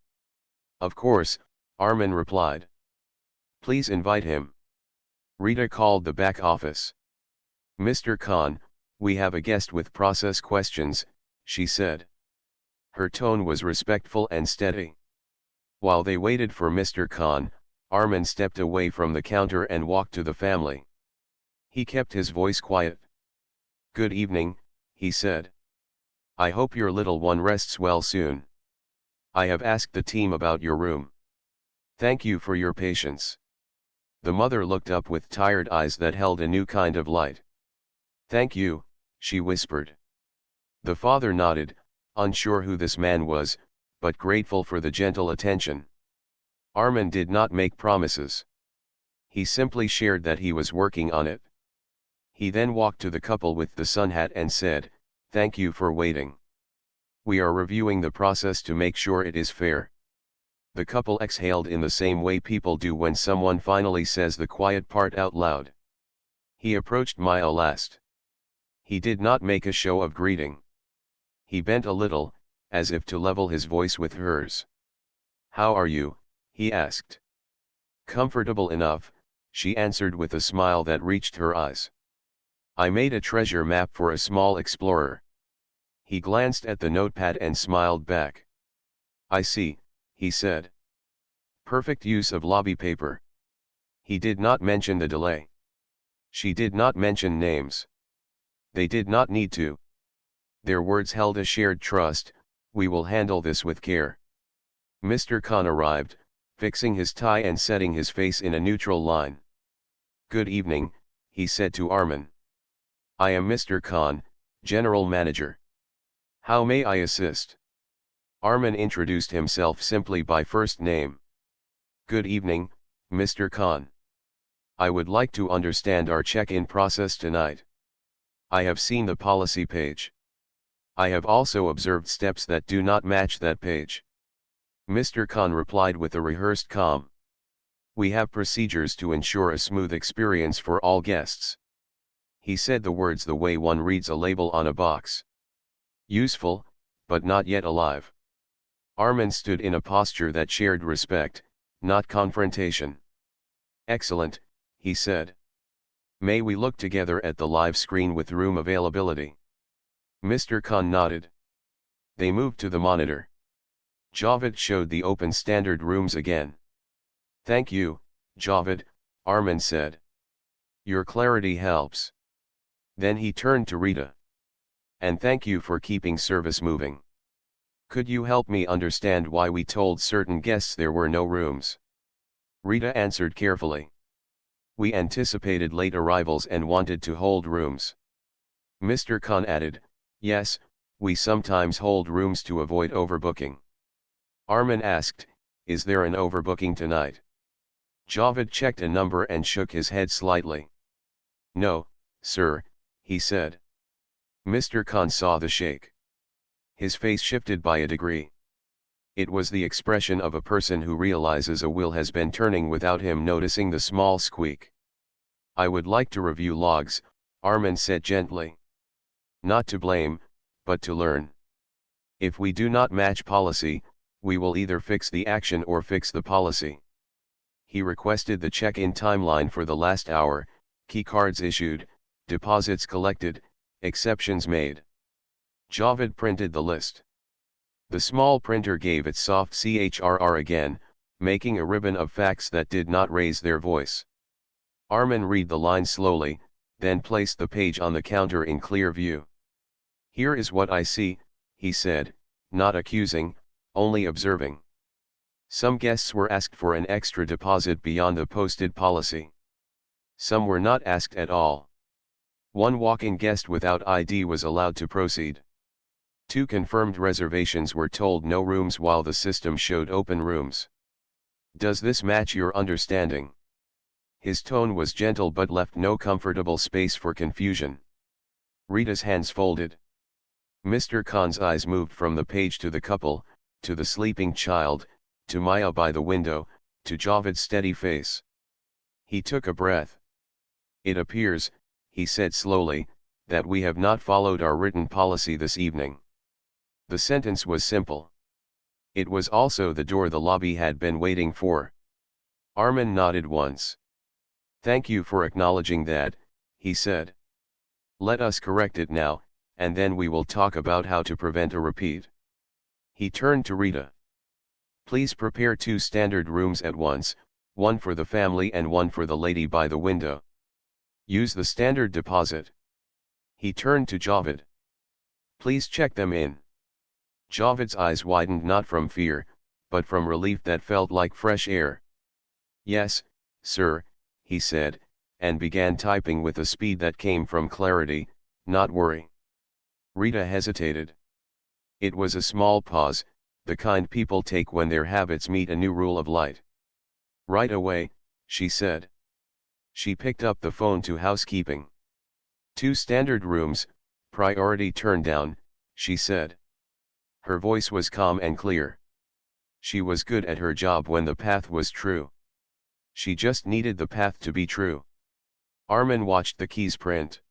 "Of course," Armin replied. "Please invite him." Rita called the back office. "Mr. Khan, we have a guest with process questions," she said. Her tone was respectful and steady. While they waited for Mr. Khan, Armin stepped away from the counter and walked to the family. He kept his voice quiet. "Good evening," he said. "I hope your little one rests well soon. I have asked the team about your room. Thank you for your patience." The mother looked up with tired eyes that held a new kind of light. "Thank you," she whispered. The father nodded, unsure who this man was, but grateful for the gentle attention. Armin did not make promises. He simply shared that he was working on it. He then walked to the couple with the sun hat and said, "Thank you for waiting. We are reviewing the process to make sure it is fair." The couple exhaled in the same way people do when someone finally says the quiet part out loud. He approached Maya last. He did not make a show of greeting. He bent a little, as if to level his voice with hers. "How are you?" he asked. "Comfortable enough," she answered with a smile that reached her eyes. "I made a treasure map for a small explorer." He glanced at the notepad and smiled back. "I see," he said. "Perfect use of lobby paper." He did not mention the delay. She did not mention names. They did not need to. Their words held a shared trust. "We will handle this with care." Mr. Khan arrived, fixing his tie and setting his face in a neutral line. "Good evening," he said to Armin. "I am Mr. Khan, General Manager. How may I assist?" Armin introduced himself simply by first name. "Good evening, Mr. Khan. I would like to understand our check-in process tonight. I have seen the policy page. I have also observed steps that do not match that page." Mr. Khan replied with a rehearsed calm. "We have procedures to ensure a smooth experience for all guests." He said the words the way one reads a label on a box. Useful, but not yet alive. Armin stood in a posture that shared respect, not confrontation. "Excellent," he said. "May we look together at the live screen with room availability?" Mr. Khan nodded. They moved to the monitor. Javed showed the open standard rooms again. "Thank you, Javed," Armin said. "Your clarity helps." Then he turned to Rita. "And thank you for keeping service moving. Could you help me understand why we told certain guests there were no rooms?" Rita answered carefully. "We anticipated late arrivals and wanted to hold rooms." Mr. Khan added, "Yes, we sometimes hold rooms to avoid overbooking." Armin asked, "Is there an overbooking tonight?" Javed checked a number and shook his head slightly. "No, sir," he said. Mr. Khan saw the shake. His face shifted by a degree. It was the expression of a person who realizes a wheel has been turning without him noticing the small squeak. "I would like to review logs," Armin said gently. "Not to blame, but to learn. If we do not match policy, we will either fix the action or fix the policy." He requested the check-in timeline for the last hour, key cards issued, deposits collected, exceptions made. Javed printed the list. The small printer gave its soft CHRR again, making a ribbon of facts that did not raise their voice. Armin read the line slowly, then placed the page on the counter in clear view. "Here is what I see," he said, not accusing, only observing. Some guests were asked for an extra deposit beyond the posted policy. Some were not asked at all. One walk-in guest without ID was allowed to proceed. 2 confirmed reservations were told no rooms while the system showed open rooms. "Does this match your understanding?" His tone was gentle but left no comfortable space for confusion. Rita's hands folded. Mr. Khan's eyes moved from the page to the couple, to the sleeping child, to Maya by the window, to Javed's steady face. He took a breath. "It appears," he said slowly, "that we have not followed our written policy this evening." The sentence was simple. It was also the door the lobby had been waiting for. Armin nodded once. "Thank you for acknowledging that," he said. "Let us correct it now, and then we will talk about how to prevent a repeat." He turned to Rita. Please prepare 2 standard rooms at once, one for the family and one for the lady by the window. Use the standard deposit. He turned to Javed. Please check them in. Javed's eyes widened not from fear, but from relief that felt like fresh air. Yes, sir, he said, and began typing with a speed that came from clarity, not worry. Rita hesitated. It was a small pause, the kind people take when their habits meet a new rule of light. Right away, she said. She picked up the phone to housekeeping. 2 standard rooms, priority turned down, she said. Her voice was calm and clear. She was good at her job when the path was true. She just needed the path to be true. Armin watched the keys print.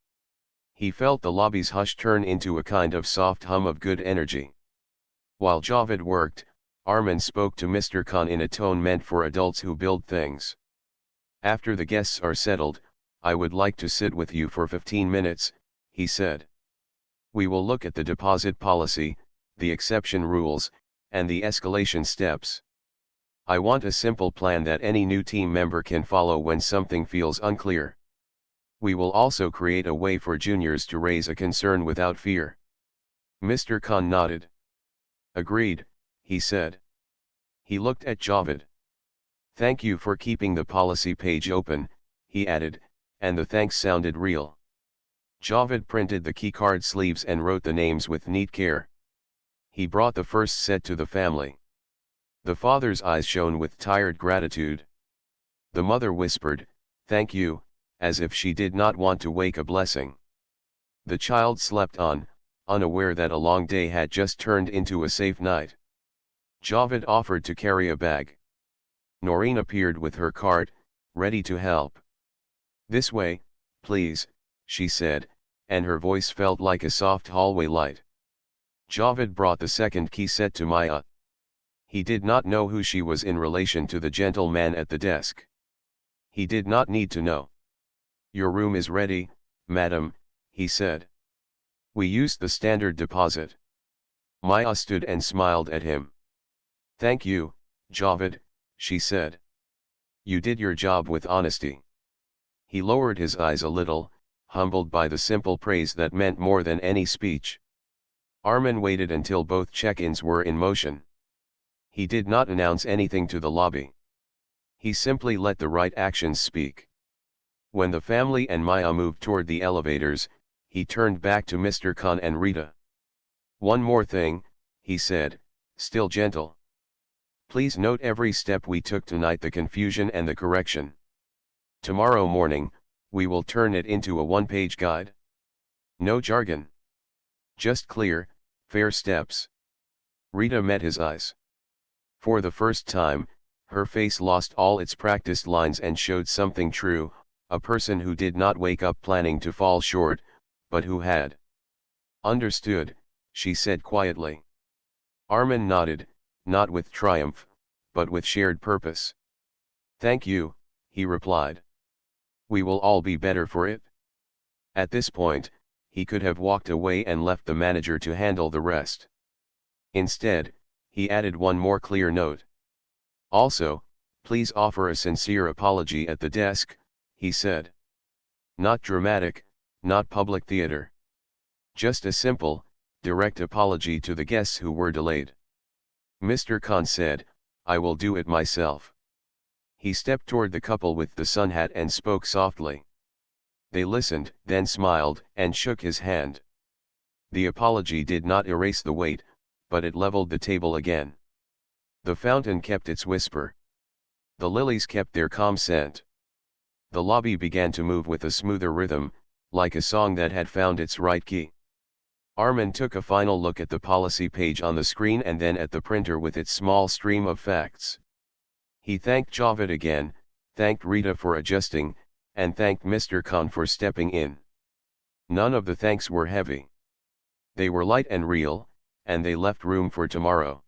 He felt the lobby's hush turn into a kind of soft hum of good energy. While Javed worked, Armin spoke to Mr. Khan in a tone meant for adults who build things. After the guests are settled, I would like to sit with you for 15 minutes, he said. We will look at the deposit policy, the exception rules, and the escalation steps. I want a simple plan that any new team member can follow when something feels unclear. We will also create a way for juniors to raise a concern without fear. Mr. Khan nodded. Agreed, he said. He looked at Javed. Thank you for keeping the policy page open, he added, and the thanks sounded real. Javed printed the keycard sleeves and wrote the names with neat care. He brought the first set to the family. The father's eyes shone with tired gratitude. The mother whispered, "Thank you," as if she did not want to wake a blessing. The child slept on, unaware that a long day had just turned into a safe night. Javed offered to carry a bag. Noreen appeared with her cart, ready to help. "This way, please," she said, and her voice felt like a soft hallway light. Javed brought the second key set to Maya. He did not know who she was in relation to the gentleman at the desk. He did not need to know. Your room is ready, madam, he said. We used the standard deposit. Maya stood and smiled at him. Thank you, Javed, she said. You did your job with honesty. He lowered his eyes a little, humbled by the simple praise that meant more than any speech. Armin waited until both check-ins were in motion. He did not announce anything to the lobby. He simply let the right actions speak. When the family and Maya moved toward the elevators, he turned back to Mr. Khan and Rita. One more thing, he said, still gentle. Please note every step we took tonight, the confusion and the correction. Tomorrow morning, we will turn it into a one-page guide. No jargon. Just clear, fair steps. Rita met his eyes. For the first time, her face lost all its practiced lines and showed something true, a person who did not wake up planning to fall short, but who had. Understood, she said quietly. Armin nodded, not with triumph, but with shared purpose. Thank you, he replied. We will all be better for it. At this point, he could have walked away and left the manager to handle the rest. Instead, he added one more clear note. Also, please offer a sincere apology at the desk, he said. Not dramatic, not public theater. Just a simple, direct apology to the guests who were delayed. Mr. Khan said, I will do it myself. He stepped toward the couple with the sun hat and spoke softly. They listened, then smiled and shook his hand. The apology did not erase the weight, but it leveled the table again. The fountain kept its whisper. The lilies kept their calm scent. The lobby began to move with a smoother rhythm, like a song that had found its right key. Armin took a final look at the policy page on the screen and then at the printer with its small stream of facts. He thanked Javed again, thanked Rita for adjusting, and thanked Mr. Khan for stepping in. None of the thanks were heavy. They were light and real, and they left room for tomorrow.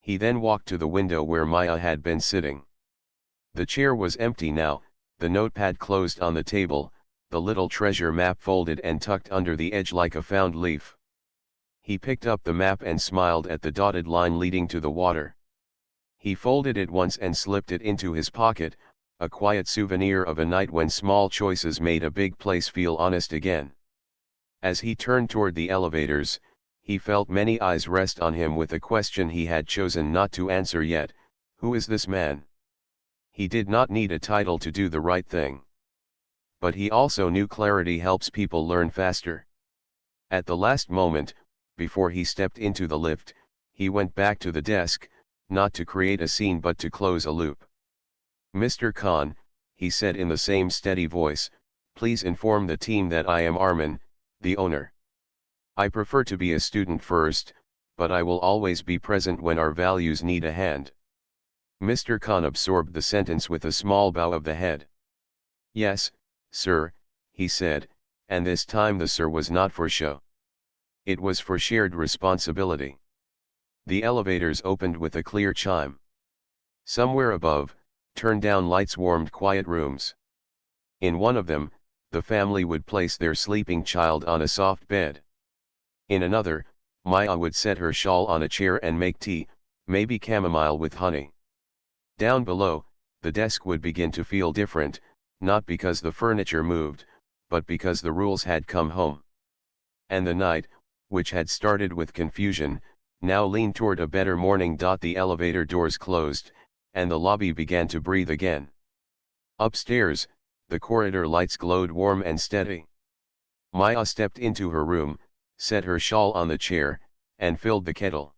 He then walked to the window where Maya had been sitting. The chair was empty now, the notepad closed on the table, the little treasure map folded and tucked under the edge like a found leaf. He picked up the map and smiled at the dotted line leading to the water. He folded it once and slipped it into his pocket, a quiet souvenir of a night when small choices made a big place feel honest again. As he turned toward the elevators, he felt many eyes rest on him with a question he had chosen not to answer yet: who is this man? He did not need a title to do the right thing. But he also knew clarity helps people learn faster. At the last moment, before he stepped into the lift, he went back to the desk, not to create a scene but to close a loop. "Mr. Khan," he said in the same steady voice, "please inform the team that I am Armin, the owner. I prefer to be a student first, but I will always be present when our values need a hand." Mr. Khan absorbed the sentence with a small bow of the head. "Yes, sir," he said, and this time the sir was not for show. It was for shared responsibility. The elevators opened with a clear chime. Somewhere above, turned-down lights warmed quiet rooms. In one of them, the family would place their sleeping child on a soft bed. In another, Maya would set her shawl on a chair and make tea, maybe chamomile with honey. Down below, the desk would begin to feel different, not because the furniture moved, but because the rules had come home. And the night, which had started with confusion, now leaned toward a better morning. The elevator doors closed, and the lobby began to breathe again. Upstairs, the corridor lights glowed warm and steady. Maya stepped into her room, set her shawl on the chair, and filled the kettle.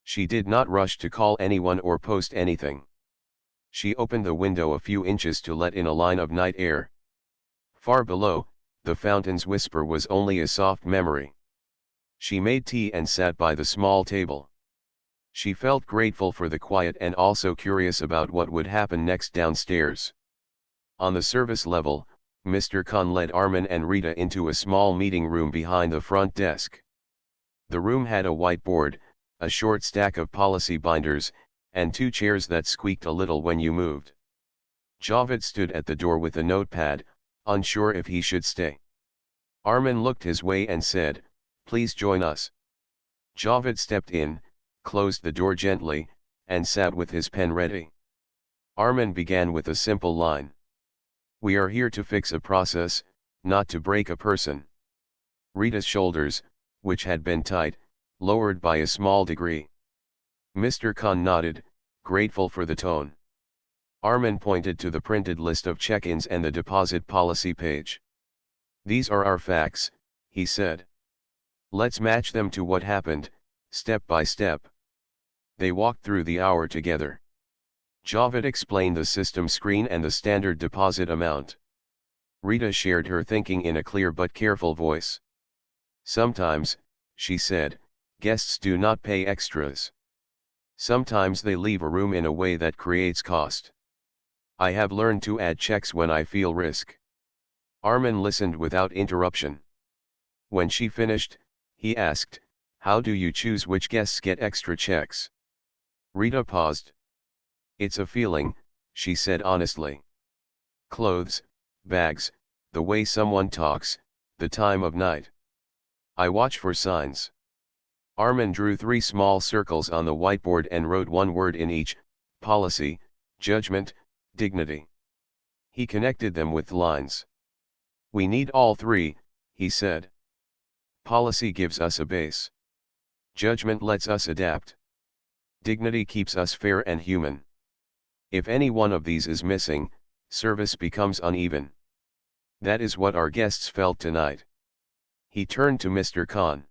She did not rush to call anyone or post anything. She opened the window a few inches to let in a line of night air. Far below, the fountain's whisper was only a soft memory. She made tea and sat by the small table. She felt grateful for the quiet and also curious about what would happen next downstairs. On the service level, Mr. Khan led Armin and Rita into a small meeting room behind the front desk. The room had a whiteboard, a short stack of policy binders, and two chairs that squeaked a little when you moved. Javed stood at the door with a notepad, unsure if he should stay. Armin looked his way and said, "Please join us." Javed stepped in, closed the door gently, and sat with his pen ready. Armin began with a simple line. "We are here to fix a process, not to break a person." Rita's shoulders, which had been tight, lowered by a small degree. Mr. Khan nodded, grateful for the tone. Armin pointed to the printed list of check-ins and the deposit policy page. "These are our facts," he said. "Let's match them to what happened, step by step." They walked through the hour together. Javed explained the system screen and the standard deposit amount. Rita shared her thinking in a clear but careful voice. "Sometimes," she said, "guests do not pay extras. Sometimes they leave a room in a way that creates cost. I have learned to add checks when I feel risk." Armin listened without interruption. When she finished, he asked, "How do you choose which guests get extra checks?" Rita paused. "It's a feeling," she said honestly. "Clothes, bags, the way someone talks, the time of night. I watch for signs." Armin drew 3 small circles on the whiteboard and wrote one word in each: policy, judgment, dignity. He connected them with lines. "We need all 3, he said. "Policy gives us a base. Judgment lets us adapt. Dignity keeps us fair and human. If any one of these is missing, service becomes uneven." That is what our guests felt tonight. He turned to Mr. Khan.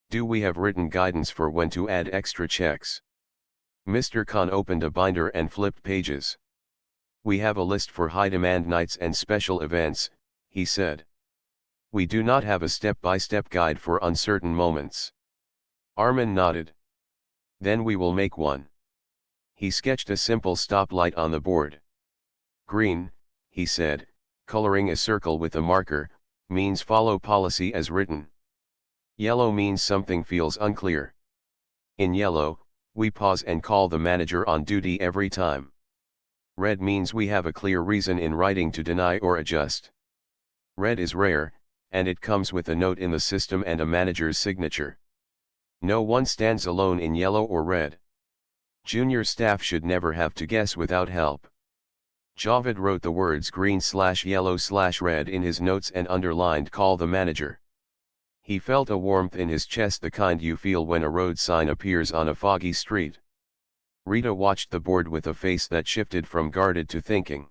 "Do we have written guidance for when to add extra checks?" Mr. Khan opened a binder and flipped pages. "We have a list for high-demand nights and special events," he said. "We do not have a step-by-step guide for uncertain moments." Armin nodded. "Then we will make one." He sketched a simple stoplight on the board. "Green," he said, coloring a circle with a marker, "means follow policy as written. Yellow means something feels unclear. In yellow, we pause and call the manager on duty every time. Red means we have a clear reason in writing to deny or adjust. Red is rare, and it comes with a note in the system and a manager's signature. No one stands alone in yellow or red. Junior staff should never have to guess without help. Javed wrote the words green/yellow/red in his notes and underlined call the manager. He felt a warmth in his chest, the kind you feel when a road sign appears on a foggy street. Rita watched the board with a face that shifted from guarded to thinking.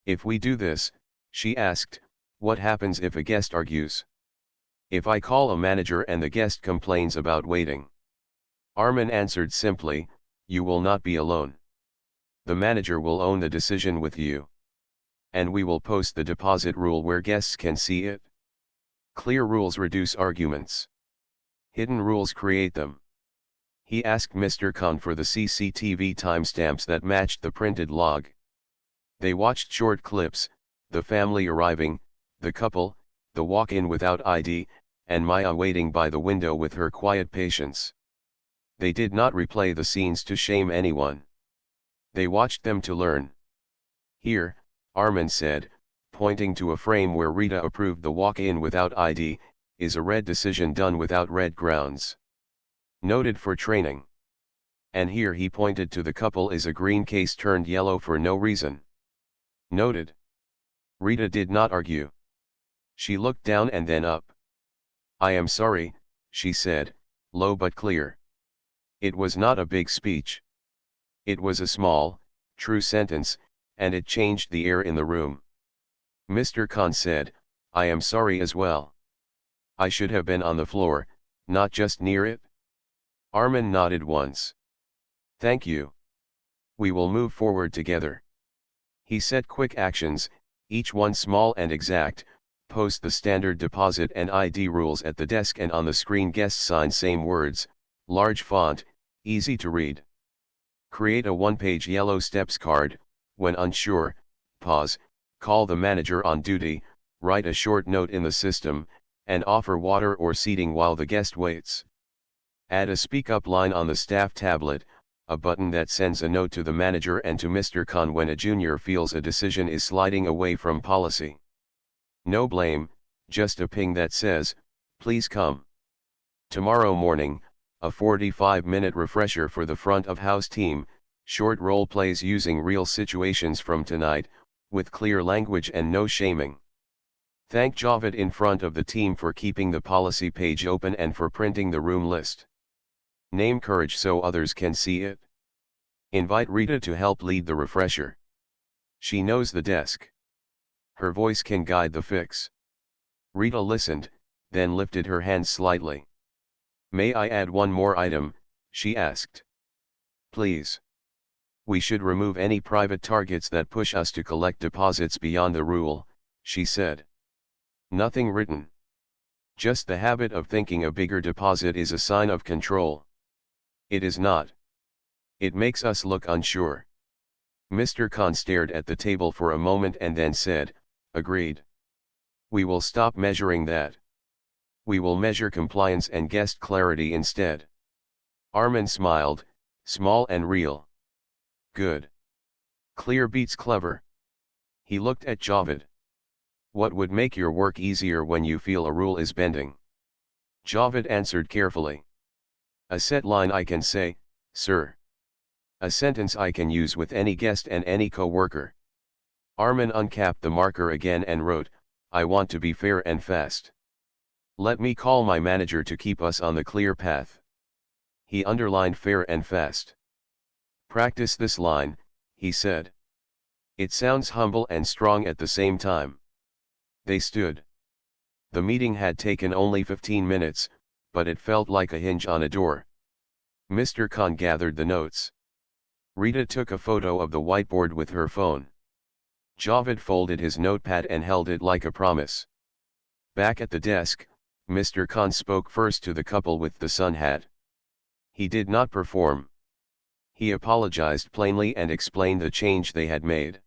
If we do this, she asked, what happens if a guest argues? If I call a manager and the guest complains about waiting? Armin answered simply, you will not be alone. The manager will own the decision with you. And we will post the deposit rule where guests can see it. Clear rules reduce arguments. Hidden rules create them. He asked Mr. Khan for the CCTV timestamps that matched the printed log. They watched short clips, the family arriving, the couple, the walk-in without ID, and Maya waiting by the window with her quiet patience. They did not replay the scenes to shame anyone. They watched them to learn. Here, Armin said, pointing to a frame where Rita approved the walk-in without ID, is a red decision done without red grounds. Noted for training. And here he pointed to the couple is a green case turned yellow for no reason. Noted. Rita did not argue. She looked down and then up. I am sorry, she said, low but clear. It was not a big speech. It was a small, true sentence, and it changed the air in the room. Mr. Khan said, I am sorry as well. I should have been on the floor, not just near it. Armin nodded once. Thank you. We will move forward together. He set quick actions, each one small and exact. Post the standard deposit and ID rules at the desk and on the screen. Guest sign same words, large font, easy to read. Create a one-page yellow steps card. When unsure, pause, call the manager on duty, write a short note in the system, and offer water or seating while the guest waits. Add a speak up line on the staff tablet, a button that sends a note to the manager and to Mr. Khan when a junior feels a decision is sliding away from policy. No blame, just a ping that says, please come. Tomorrow morning, a 45-minute refresher for the front of house team, short role plays using real situations from tonight, with clear language and no shaming. Thank Javed in front of the team for keeping the policy page open and for printing the room list. Name courage so others can see it. Invite Rita to help lead the refresher. She knows the desk. Her voice can guide the fix. Rita listened, then lifted her hands slightly. May I add one more item, she asked. Please. We should remove any private targets that push us to collect deposits beyond the rule, she said. Nothing written. Just the habit of thinking a bigger deposit is a sign of control. It is not. It makes us look unsure. Mr. Khan stared at the table for a moment and then said, agreed. We will stop measuring that. We will measure compliance and guest clarity instead. Armin smiled, small and real. Good. Clear beats clever. He looked at Javed. What would make your work easier when you feel a rule is bending? Javed answered carefully. A set line I can say, sir. A sentence I can use with any guest and any co-worker. Armin uncapped the marker again and wrote, I want to be fair and fast. Let me call my manager to keep us on the clear path. He underlined fair and fast. Practice this line, he said. It sounds humble and strong at the same time. They stood. The meeting had taken only 15 minutes, but it felt like a hinge on a door. Mr. Khan gathered the notes. Rita took a photo of the whiteboard with her phone. Javed folded his notepad and held it like a promise. Back at the desk, Mr. Khan spoke first to the couple with the sun hat. He did not perform. He apologized plainly and explained the change they had made.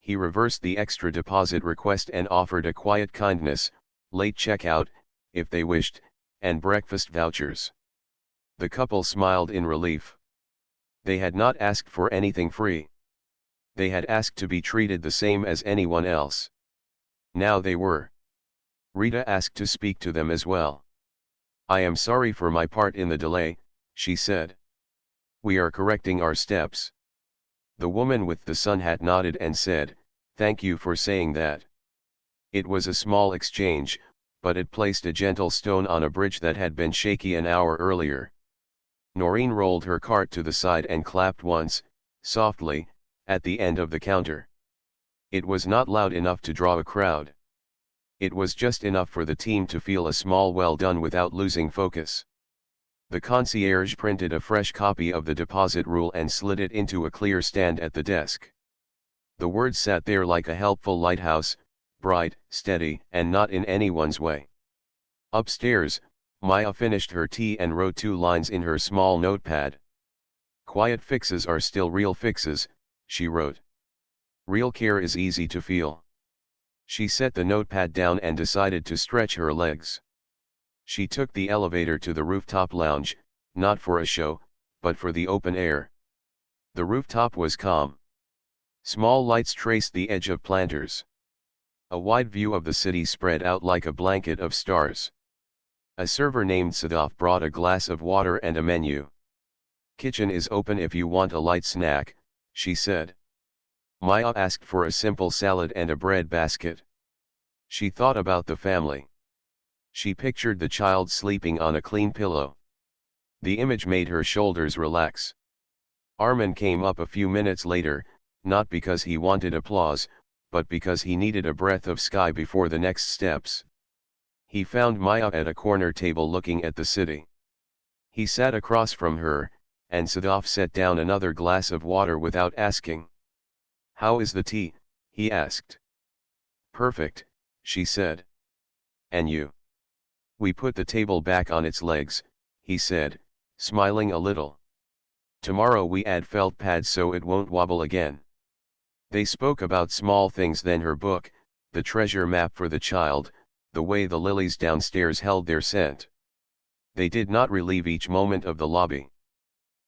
He reversed the extra deposit request and offered a quiet kindness, late checkout, if they wished, and breakfast vouchers. The couple smiled in relief. They had not asked for anything free. They had asked to be treated the same as anyone else. Now they were. Rita asked to speak to them as well. I am sorry for my part in the delay, she said. We are correcting our steps. The woman with the sun hat nodded and said, thank you for saying that. It was a small exchange, but it placed a gentle stone on a bridge that had been shaky an hour earlier. Noreen rolled her cart to the side and clapped once, softly, at the end of the counter. It was not loud enough to draw a crowd. It was just enough for the team to feel a small well done without losing focus. The concierge printed a fresh copy of the deposit rule and slid it into a clear stand at the desk. The words sat there like a helpful lighthouse, bright, steady, and not in anyone's way. Upstairs, Maya finished her tea and wrote 2 lines in her small notepad. Quiet fixes are still real fixes, she wrote. Real care is easy to feel. She set the notepad down and decided to stretch her legs. She took the elevator to the rooftop lounge, not for a show, but for the open air. The rooftop was calm. Small lights traced the edge of planters. A wide view of the city spread out like a blanket of stars. A server named Sadaf brought a glass of water and a menu. Kitchen is open if you want a light snack, she said. Maya asked for a simple salad and a bread basket. She thought about the family. She pictured the child sleeping on a clean pillow. The image made her shoulders relax. Armin came up a few minutes later, not because he wanted applause, but because he needed a breath of sky before the next steps. He found Maya at a corner table looking at the city. He sat across from her, and Sadaf set down another glass of water without asking. How is the tea? He asked. Perfect, she said. And you? We put the table back on its legs, he said, smiling a little. Tomorrow we add felt pads so it won't wobble again. They spoke about small things, then her book, the treasure map for the child, the way the lilies downstairs held their scent. They did not relive each moment of the lobby.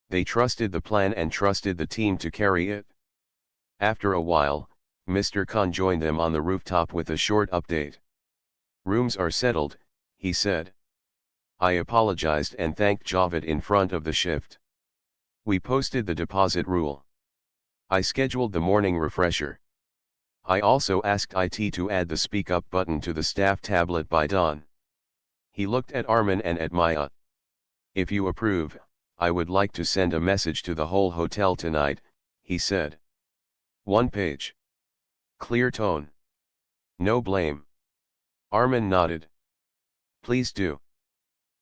They trusted the plan and trusted the team to carry it. After a while, Mr. Khan joined them on the rooftop with a short update. Rooms are settled, he said. I apologized and thanked Javed in front of the shift. We posted the deposit rule. I scheduled the morning refresher. I also asked IT to add the speak up button to the staff tablet by dawn. He looked at Armin and at Maya. If you approve, I would like to send a message to the whole hotel tonight, he said. 1 page. Clear tone. No blame. Armin nodded. Please do.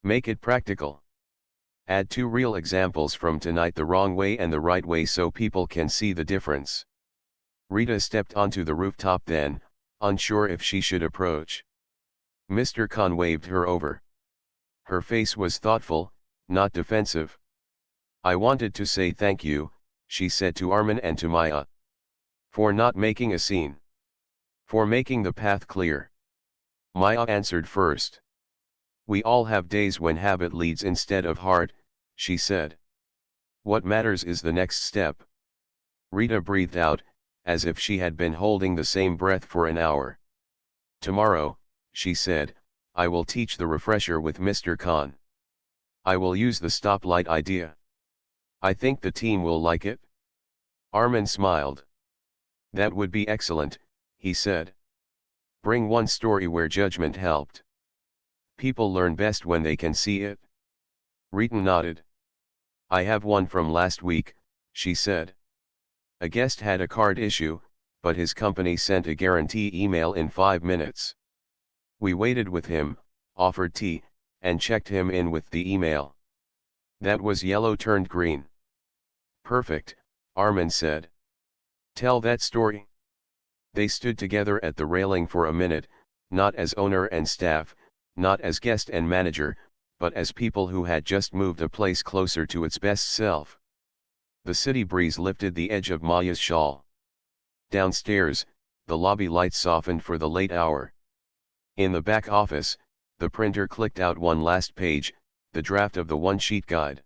Make it practical. Add 2 real examples from tonight, the wrong way and the right way, so people can see the difference. Rita stepped onto the rooftop then, unsure if she should approach. Mr. Khan waved her over. Her face was thoughtful, not defensive. I wanted to say thank you, she said to Armin and to Maya. For not making a scene. For making the path clear. Maya answered first. We all have days when habit leads instead of heart, she said. What matters is the next step. Rita breathed out, as if she had been holding the same breath for an hour. Tomorrow, she said, I will teach the refresher with Mr. Khan. I will use the stoplight idea. I think the team will like it. Armin smiled. That would be excellent, he said. Bring one story where judgment helped. People learn best when they can see it. Rita nodded. I have one from last week, she said. A guest had a card issue, but his company sent a guarantee email in 5 minutes. We waited with him, offered tea, and checked him in with the email. That was yellow turned green. Perfect, Armin said. Tell that story. They stood together at the railing for a minute, not as owner and staff, not as guest and manager, but as people who had just moved a place closer to its best self. The city breeze lifted the edge of Maya's shawl. Downstairs, the lobby lights softened for the late hour. In the back office, the printer clicked out one last page, the draft of the one-sheet guide.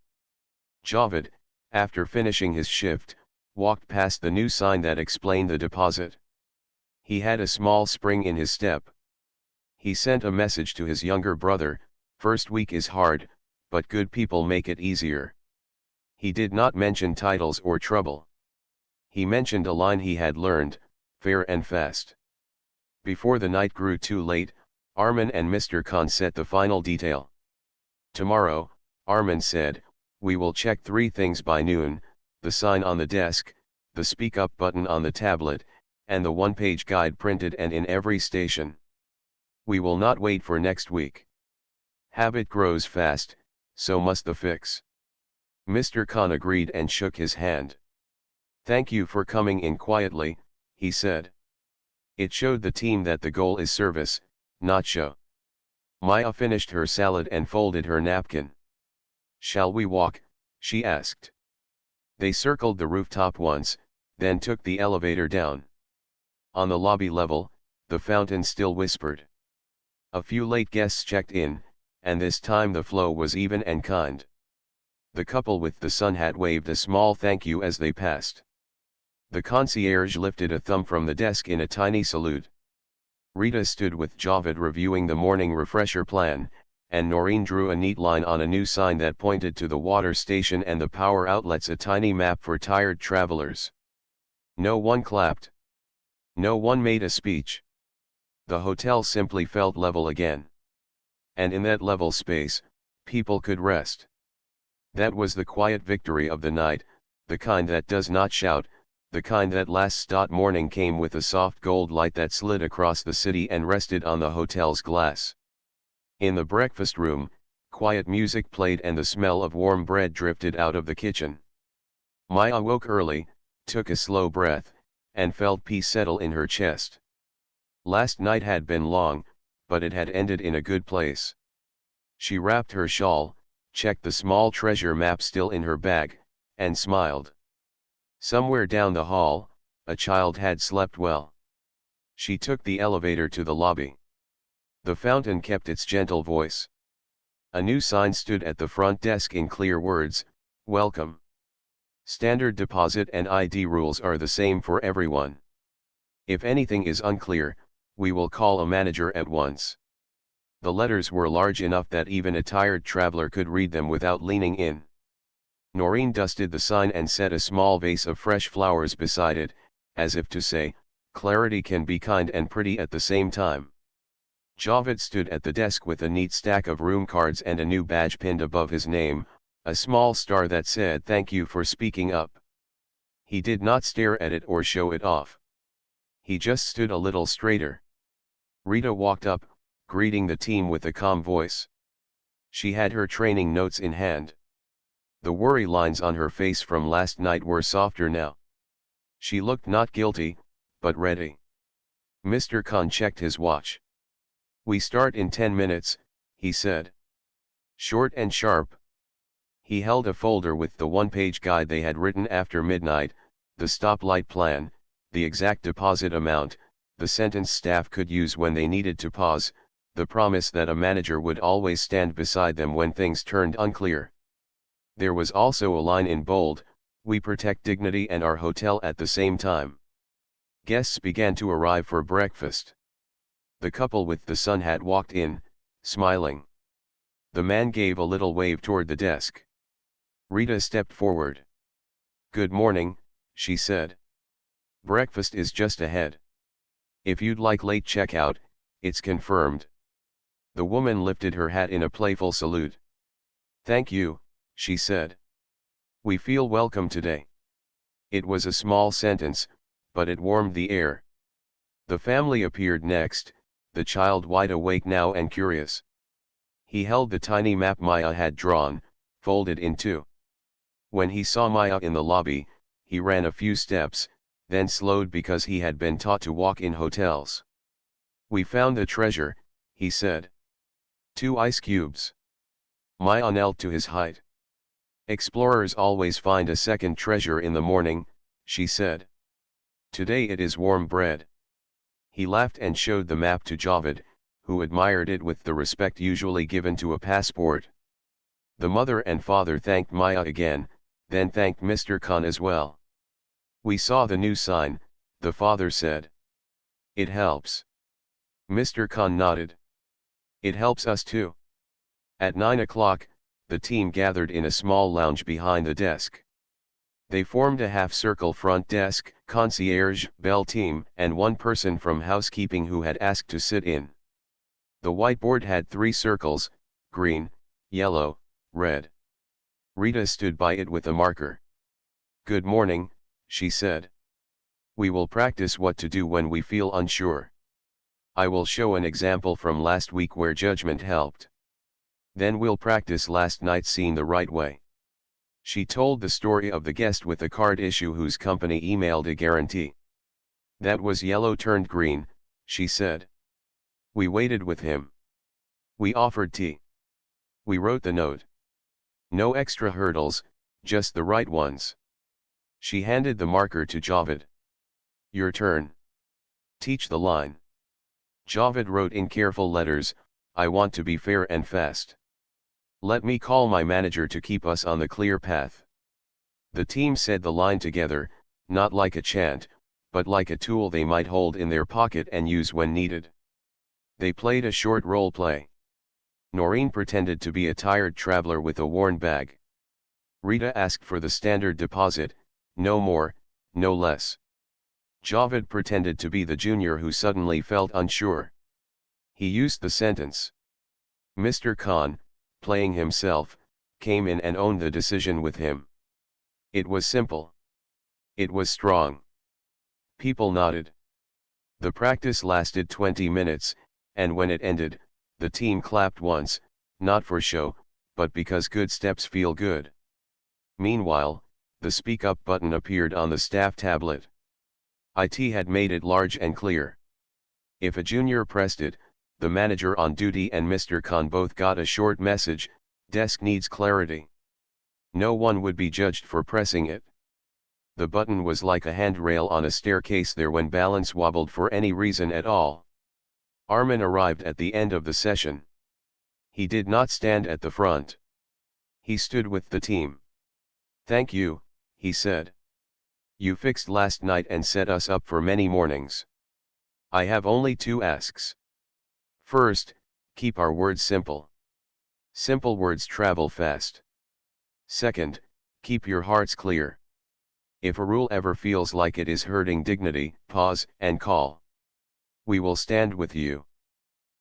Javed, after finishing his shift, walked past the new sign that explained the deposit. He had a small spring in his step. He sent a message to his younger brother, First week is hard, but good people make it easier. He did not mention titles or trouble. He mentioned a line he had learned, fair and fast. Before the night grew too late, Armin and Mr. Khan set the final detail. Tomorrow, Armin said, we will check 3 things by noon: the sign on the desk, the speak up button on the tablet, and the one-page guide printed and in every station. We will not wait for next week. Habit grows fast, so must the fix. Mr. Khan agreed and shook his hand. Thank you for coming in quietly, he said. It showed the team that the goal is service, not show. Maya finished her salad and folded her napkin. Shall we walk? She asked. They circled the rooftop once, then took the elevator down. On the lobby level, the fountain still whispered. A few late guests checked in, and this time the flow was even and kind. The couple with the sun hat waved a small thank you as they passed. The concierge lifted a thumb from the desk in a tiny salute. Rita stood with Javed reviewing the morning refresher plan, and Noreen drew a neat line on a new sign that pointed to the water station and the power outlets, a tiny map for tired travelers. No one clapped. No one made a speech. The hotel simply felt level again. And in that level space, people could rest. That was the quiet victory of the night, the kind that does not shout, the kind that lasts. Morning came with a soft gold light that slid across the city and rested on the hotel's glass. In the breakfast room, quiet music played and the smell of warm bread drifted out of the kitchen. Maya woke early, took a slow breath, and felt peace settle in her chest. Last night had been long, but it had ended in a good place. She wrapped her shawl, checked the small treasure map still in her bag, and smiled. Somewhere down the hall, a child had slept well. She took the elevator to the lobby. The fountain kept its gentle voice. A new sign stood at the front desk in clear words, "Welcome. Standard deposit and ID rules are the same for everyone. If anything is unclear, we will call a manager at once." The letters were large enough that even a tired traveler could read them without leaning in. Noreen dusted the sign and set a small vase of fresh flowers beside it, as if to say, clarity can be kind and pretty at the same time. Javed stood at the desk with a neat stack of room cards and a new badge pinned above his name, a small star that said thank you for speaking up. He did not stare at it or show it off. He just stood a little straighter. Rita walked up, greeting the team with a calm voice. She had her training notes in hand. The worry lines on her face from last night were softer now. She looked not guilty, but ready. Mr. Khan checked his watch. "We start in 10 minutes, he said. Short and sharp. He held a folder with the one-page guide they had written after midnight, the stoplight plan, the exact deposit amount, the sentence staff could use when they needed to pause, the promise that a manager would always stand beside them when things turned unclear. There was also a line in bold, "We protect dignity and our hotel at the same time." Guests began to arrive for breakfast. The couple with the sun hat walked in, smiling. The man gave a little wave toward the desk. Rita stepped forward. "Good morning," she said. "Breakfast is just ahead. If you'd like late checkout, it's confirmed." The woman lifted her hat in a playful salute. "Thank you," she said. "We feel welcome today." It was a small sentence, but it warmed the air. The family appeared next, the child wide awake now and curious. He held the tiny map Maya had drawn, folded in two. When he saw Maya in the lobby, he ran a few steps, then slowed because he had been taught to walk in hotels. "We found the treasure," he said. 2 ice cubes. Maya knelt to his height. "Explorers always find a second treasure in the morning," she said. "Today it is warm bread." He laughed and showed the map to Javed, who admired it with the respect usually given to a passport. The mother and father thanked Maya again, then thanked Mr. Khan as well. "We saw the new sign," the father said. "It helps." Mr. Khan nodded. "It helps us too. At 9 o'clock, the team gathered in a small lounge behind the desk. They formed a half-circle: front desk, concierge, bell team, and one person from housekeeping who had asked to sit in. The whiteboard had 3 circles: green, yellow, red. Rita stood by it with a marker. "Good morning," she said. "We will practice what to do when we feel unsure. I will show an example from last week where judgment helped. Then we'll practice last night's scene the right way." She told the story of the guest with the card issue whose company emailed a guarantee. "That was yellow turned green," she said. "We waited with him. We offered tea. We wrote the note. No extra hurdles, just the right ones." She handed the marker to Javed. "Your turn. Teach the line." Javed wrote in careful letters, "I want to be fair and fast. Let me call my manager to keep us on the clear path." The team said the line together, not like a chant, but like a tool they might hold in their pocket and use when needed. They played a short role play. Noreen pretended to be a tired traveler with a worn bag. Rita asked for the standard deposit, no more, no less. Javed pretended to be the junior who suddenly felt unsure. He used the sentence. Mr. Khan, playing himself, came in and owned the decision with him. It was simple. It was strong. People nodded. The practice lasted 20 minutes, and when it ended, the team clapped once, not for show, but because good steps feel good. Meanwhile, the Speak Up button appeared on the staff tablet. IT had made it large and clear. If a junior pressed it, the manager on duty and Mr. Khan both got a short message: "Desk needs clarity." No one would be judged for pressing it. The button was like a handrail on a staircase there when balance wobbled for any reason at all. Armin arrived at the end of the session. He did not stand at the front. He stood with the team. "Thank you," he said. "You fixed last night and set us up for many mornings. I have only 2 asks. First, keep our words simple. Simple words travel fast. Second, keep your hearts clear. If a rule ever feels like it is hurting dignity, pause and call. We will stand with you."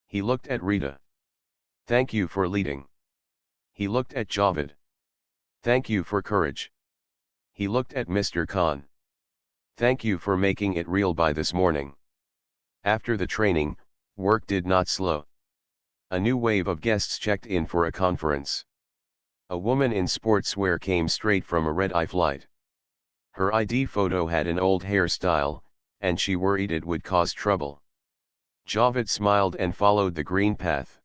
He looked at Rita. "Thank you for leading." He looked at Javed. "Thank you for courage." He looked at Mr. Khan. "Thank you for making it real by this morning." After the training, work did not slow. A new wave of guests checked in for a conference. A woman in sportswear came straight from a red-eye flight. Her ID photo had an old hairstyle, and she worried it would cause trouble. Javed smiled and followed the green path.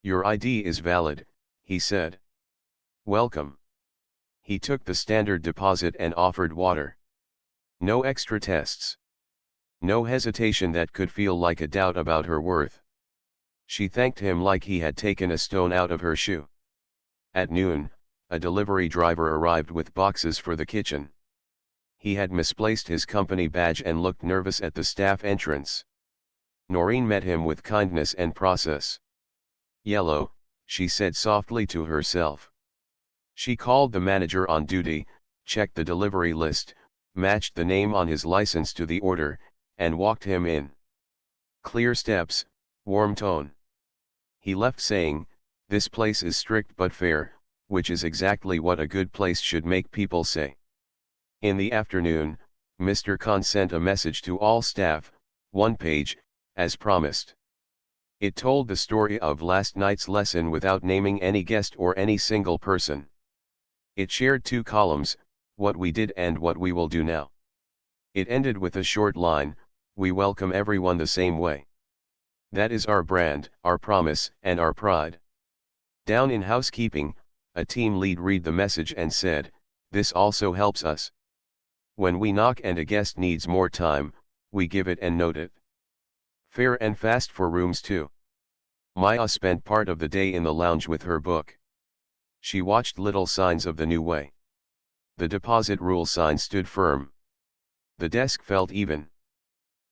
"Your ID is valid," he said. "Welcome." He took the standard deposit and offered water. No extra tests. No hesitation that could feel like a doubt about her worth. She thanked him like he had taken a stone out of her shoe. At noon, a delivery driver arrived with boxes for the kitchen. He had misplaced his company badge and looked nervous at the staff entrance. Noreen met him with kindness and process. "Yellow," she said softly to herself. She called the manager on duty, checked the delivery list, matched the name on his license to the order, and walked him in. Clear steps, warm tone. He left saying, "This place is strict but fair," which is exactly what a good place should make people say. In the afternoon, Mr. Khan sent a message to all staff, 1 page, as promised. It told the story of last night's lesson without naming any guest or any single person. It shared 2 columns, what we did and what we will do now. It ended with a short line: "We welcome everyone the same way. That is our brand, our promise, and our pride." Down in housekeeping, a team lead read the message and said, "This also helps us. When we knock and a guest needs more time, we give it and note it. Fair and fast for rooms too." Maya spent part of the day in the lounge with her book. She watched little signs of the new way. The deposit rule sign stood firm. The desk felt even.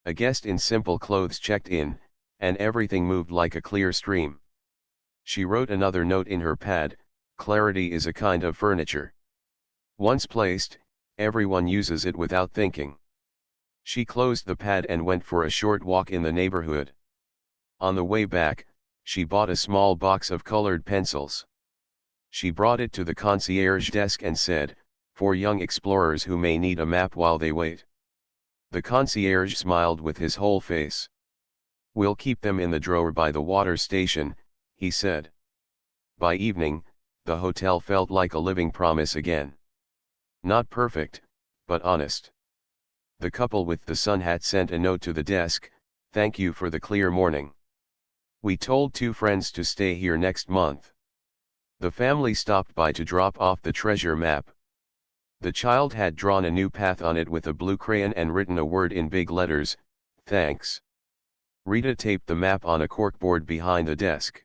A guest in simple clothes checked in, and everything moved like a clear stream. She wrote another note in her pad: clarity is a kind of furniture. Once placed, everyone uses it without thinking. She closed the pad and went for a short walk in the neighborhood. On the way back, she bought a small box of colored pencils. She brought it to the concierge desk and said, "For young explorers who may need a map while they wait." The concierge smiled with his whole face. "We'll keep them in the drawer by the water station," he said. By evening, the hotel felt like a living promise again. Not perfect, but honest. The couple with the sun hat sent a note to the desk: "Thank you for the clear morning. We told 2 friends to stay here next month." The family stopped by to drop off the treasure map. The child had drawn a new path on it with a blue crayon and written a word in big letters: "Thanks." Rita taped the map on a corkboard behind the desk.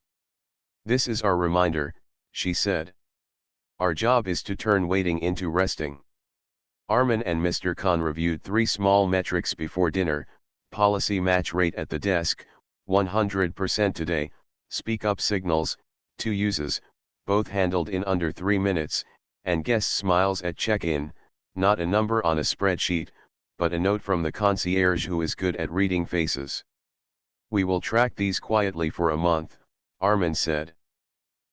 "This is our reminder," she said. "Our job is to turn waiting into resting." Armin and Mr. Khan reviewed 3 small metrics before dinner: policy match rate at the desk, 100% today, speak up signals, 2 uses, both handled in under 3 minutes, and guest smiles at check-in, not a number on a spreadsheet, but a note from the concierge who is good at reading faces. "We will track these quietly for a month," Armin said.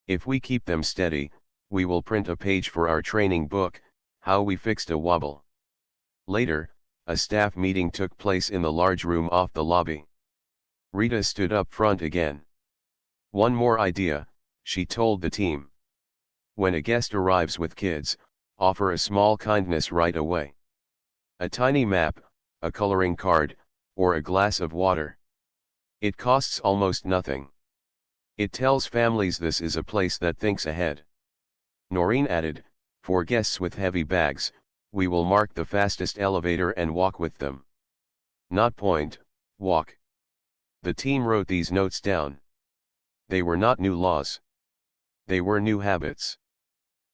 "If we keep them steady, we will print a page for our training book, How We Fixed a Wobble." Later, a staff meeting took place in the large room off the lobby. Rita stood up front again. "One more idea," she told the team. "When a guest arrives with kids, offer a small kindness right away. A tiny map, a coloring card, or a glass of water. It costs almost nothing. It tells families this is a place that thinks ahead." Noreen added, "For guests with heavy bags, we will mark the fastest elevator and walk with them. Not point, walk." The team wrote these notes down. They were not new laws. They were new habits.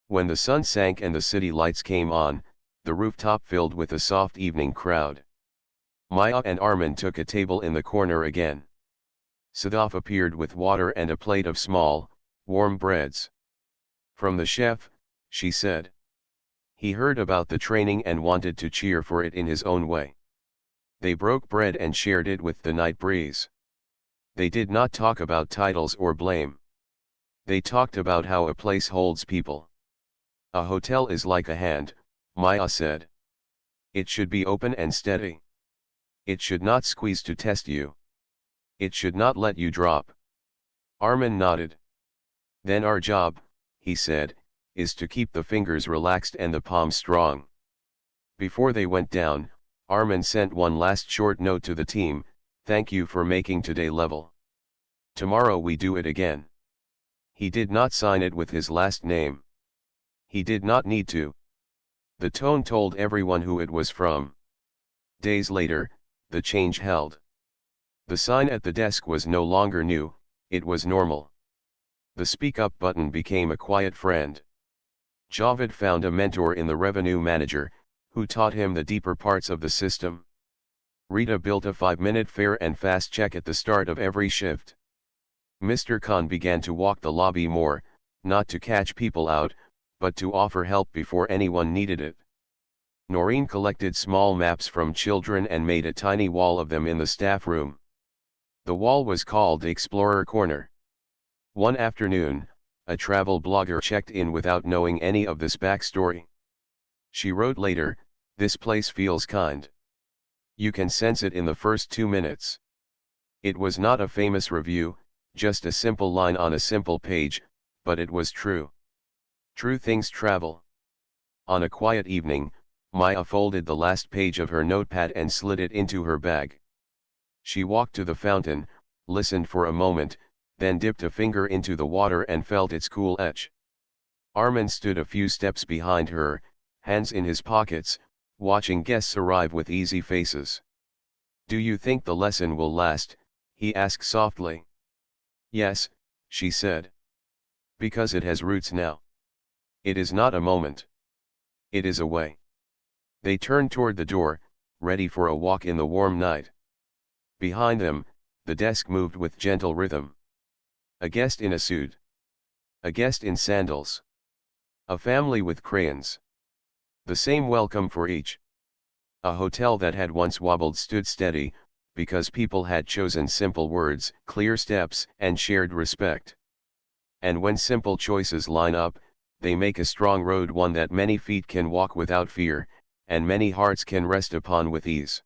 When the sun sank and the city lights came on, the rooftop filled with a soft evening crowd. Maya and Armin took a table in the corner again. Sadaf appeared with water and a plate of small, warm breads. "From the chef," she said. He heard about the training and wanted to cheer for it in his own way. They broke bread and shared it with the night breeze. They did not talk about titles or blame. They talked about how a place holds people. "A hotel is like a hand," Maya said. "It should be open and steady. It should not squeeze to test you. It should not let you drop." Armin nodded. "Then our job," he said, "is to keep the fingers relaxed and the palms strong." Before they went down, Armin sent one last short note to the team: "Thank you for making today level. Tomorrow we do it again." He did not sign it with his last name. He did not need to. The tone told everyone who it was from. Days later, the change held. The sign at the desk was no longer new, it was normal. The speak up button became a quiet friend. Javed found a mentor in the revenue manager, who taught him the deeper parts of the system. Rita built a 5-minute fair and fast check at the start of every shift. Mr. Khan began to walk the lobby more, not to catch people out, but to offer help before anyone needed it. Noreen collected small maps from children and made a tiny wall of them in the staff room. The wall was called Explorer Corner. One afternoon, a travel blogger checked in without knowing any of this backstory. She wrote later, "This place feels kind. You can sense it in the first 2 minutes." It was not a famous review, just a simple line on a simple page, but it was true. True things travel. On a quiet evening, Maya folded the last page of her notepad and slid it into her bag. She walked to the fountain, listened for a moment, then dipped a finger into the water and felt its cool edge. Armin stood a few steps behind her, hands in his pockets, watching guests arrive with easy faces. "Do you think the lesson will last?" he asked softly. "Yes," she said. "Because it has roots now. It is not a moment. It is a way." They turned toward the door, ready for a walk in the warm night. Behind them, the desk moved with gentle rhythm. A guest in a suit. A guest in sandals. A family with crayons. The same welcome for each. A hotel that had once wobbled stood steady, because people had chosen simple words, clear steps, and shared respect. And when simple choices line up, they make a strong road, one that many feet can walk without fear, and many hearts can rest upon with ease.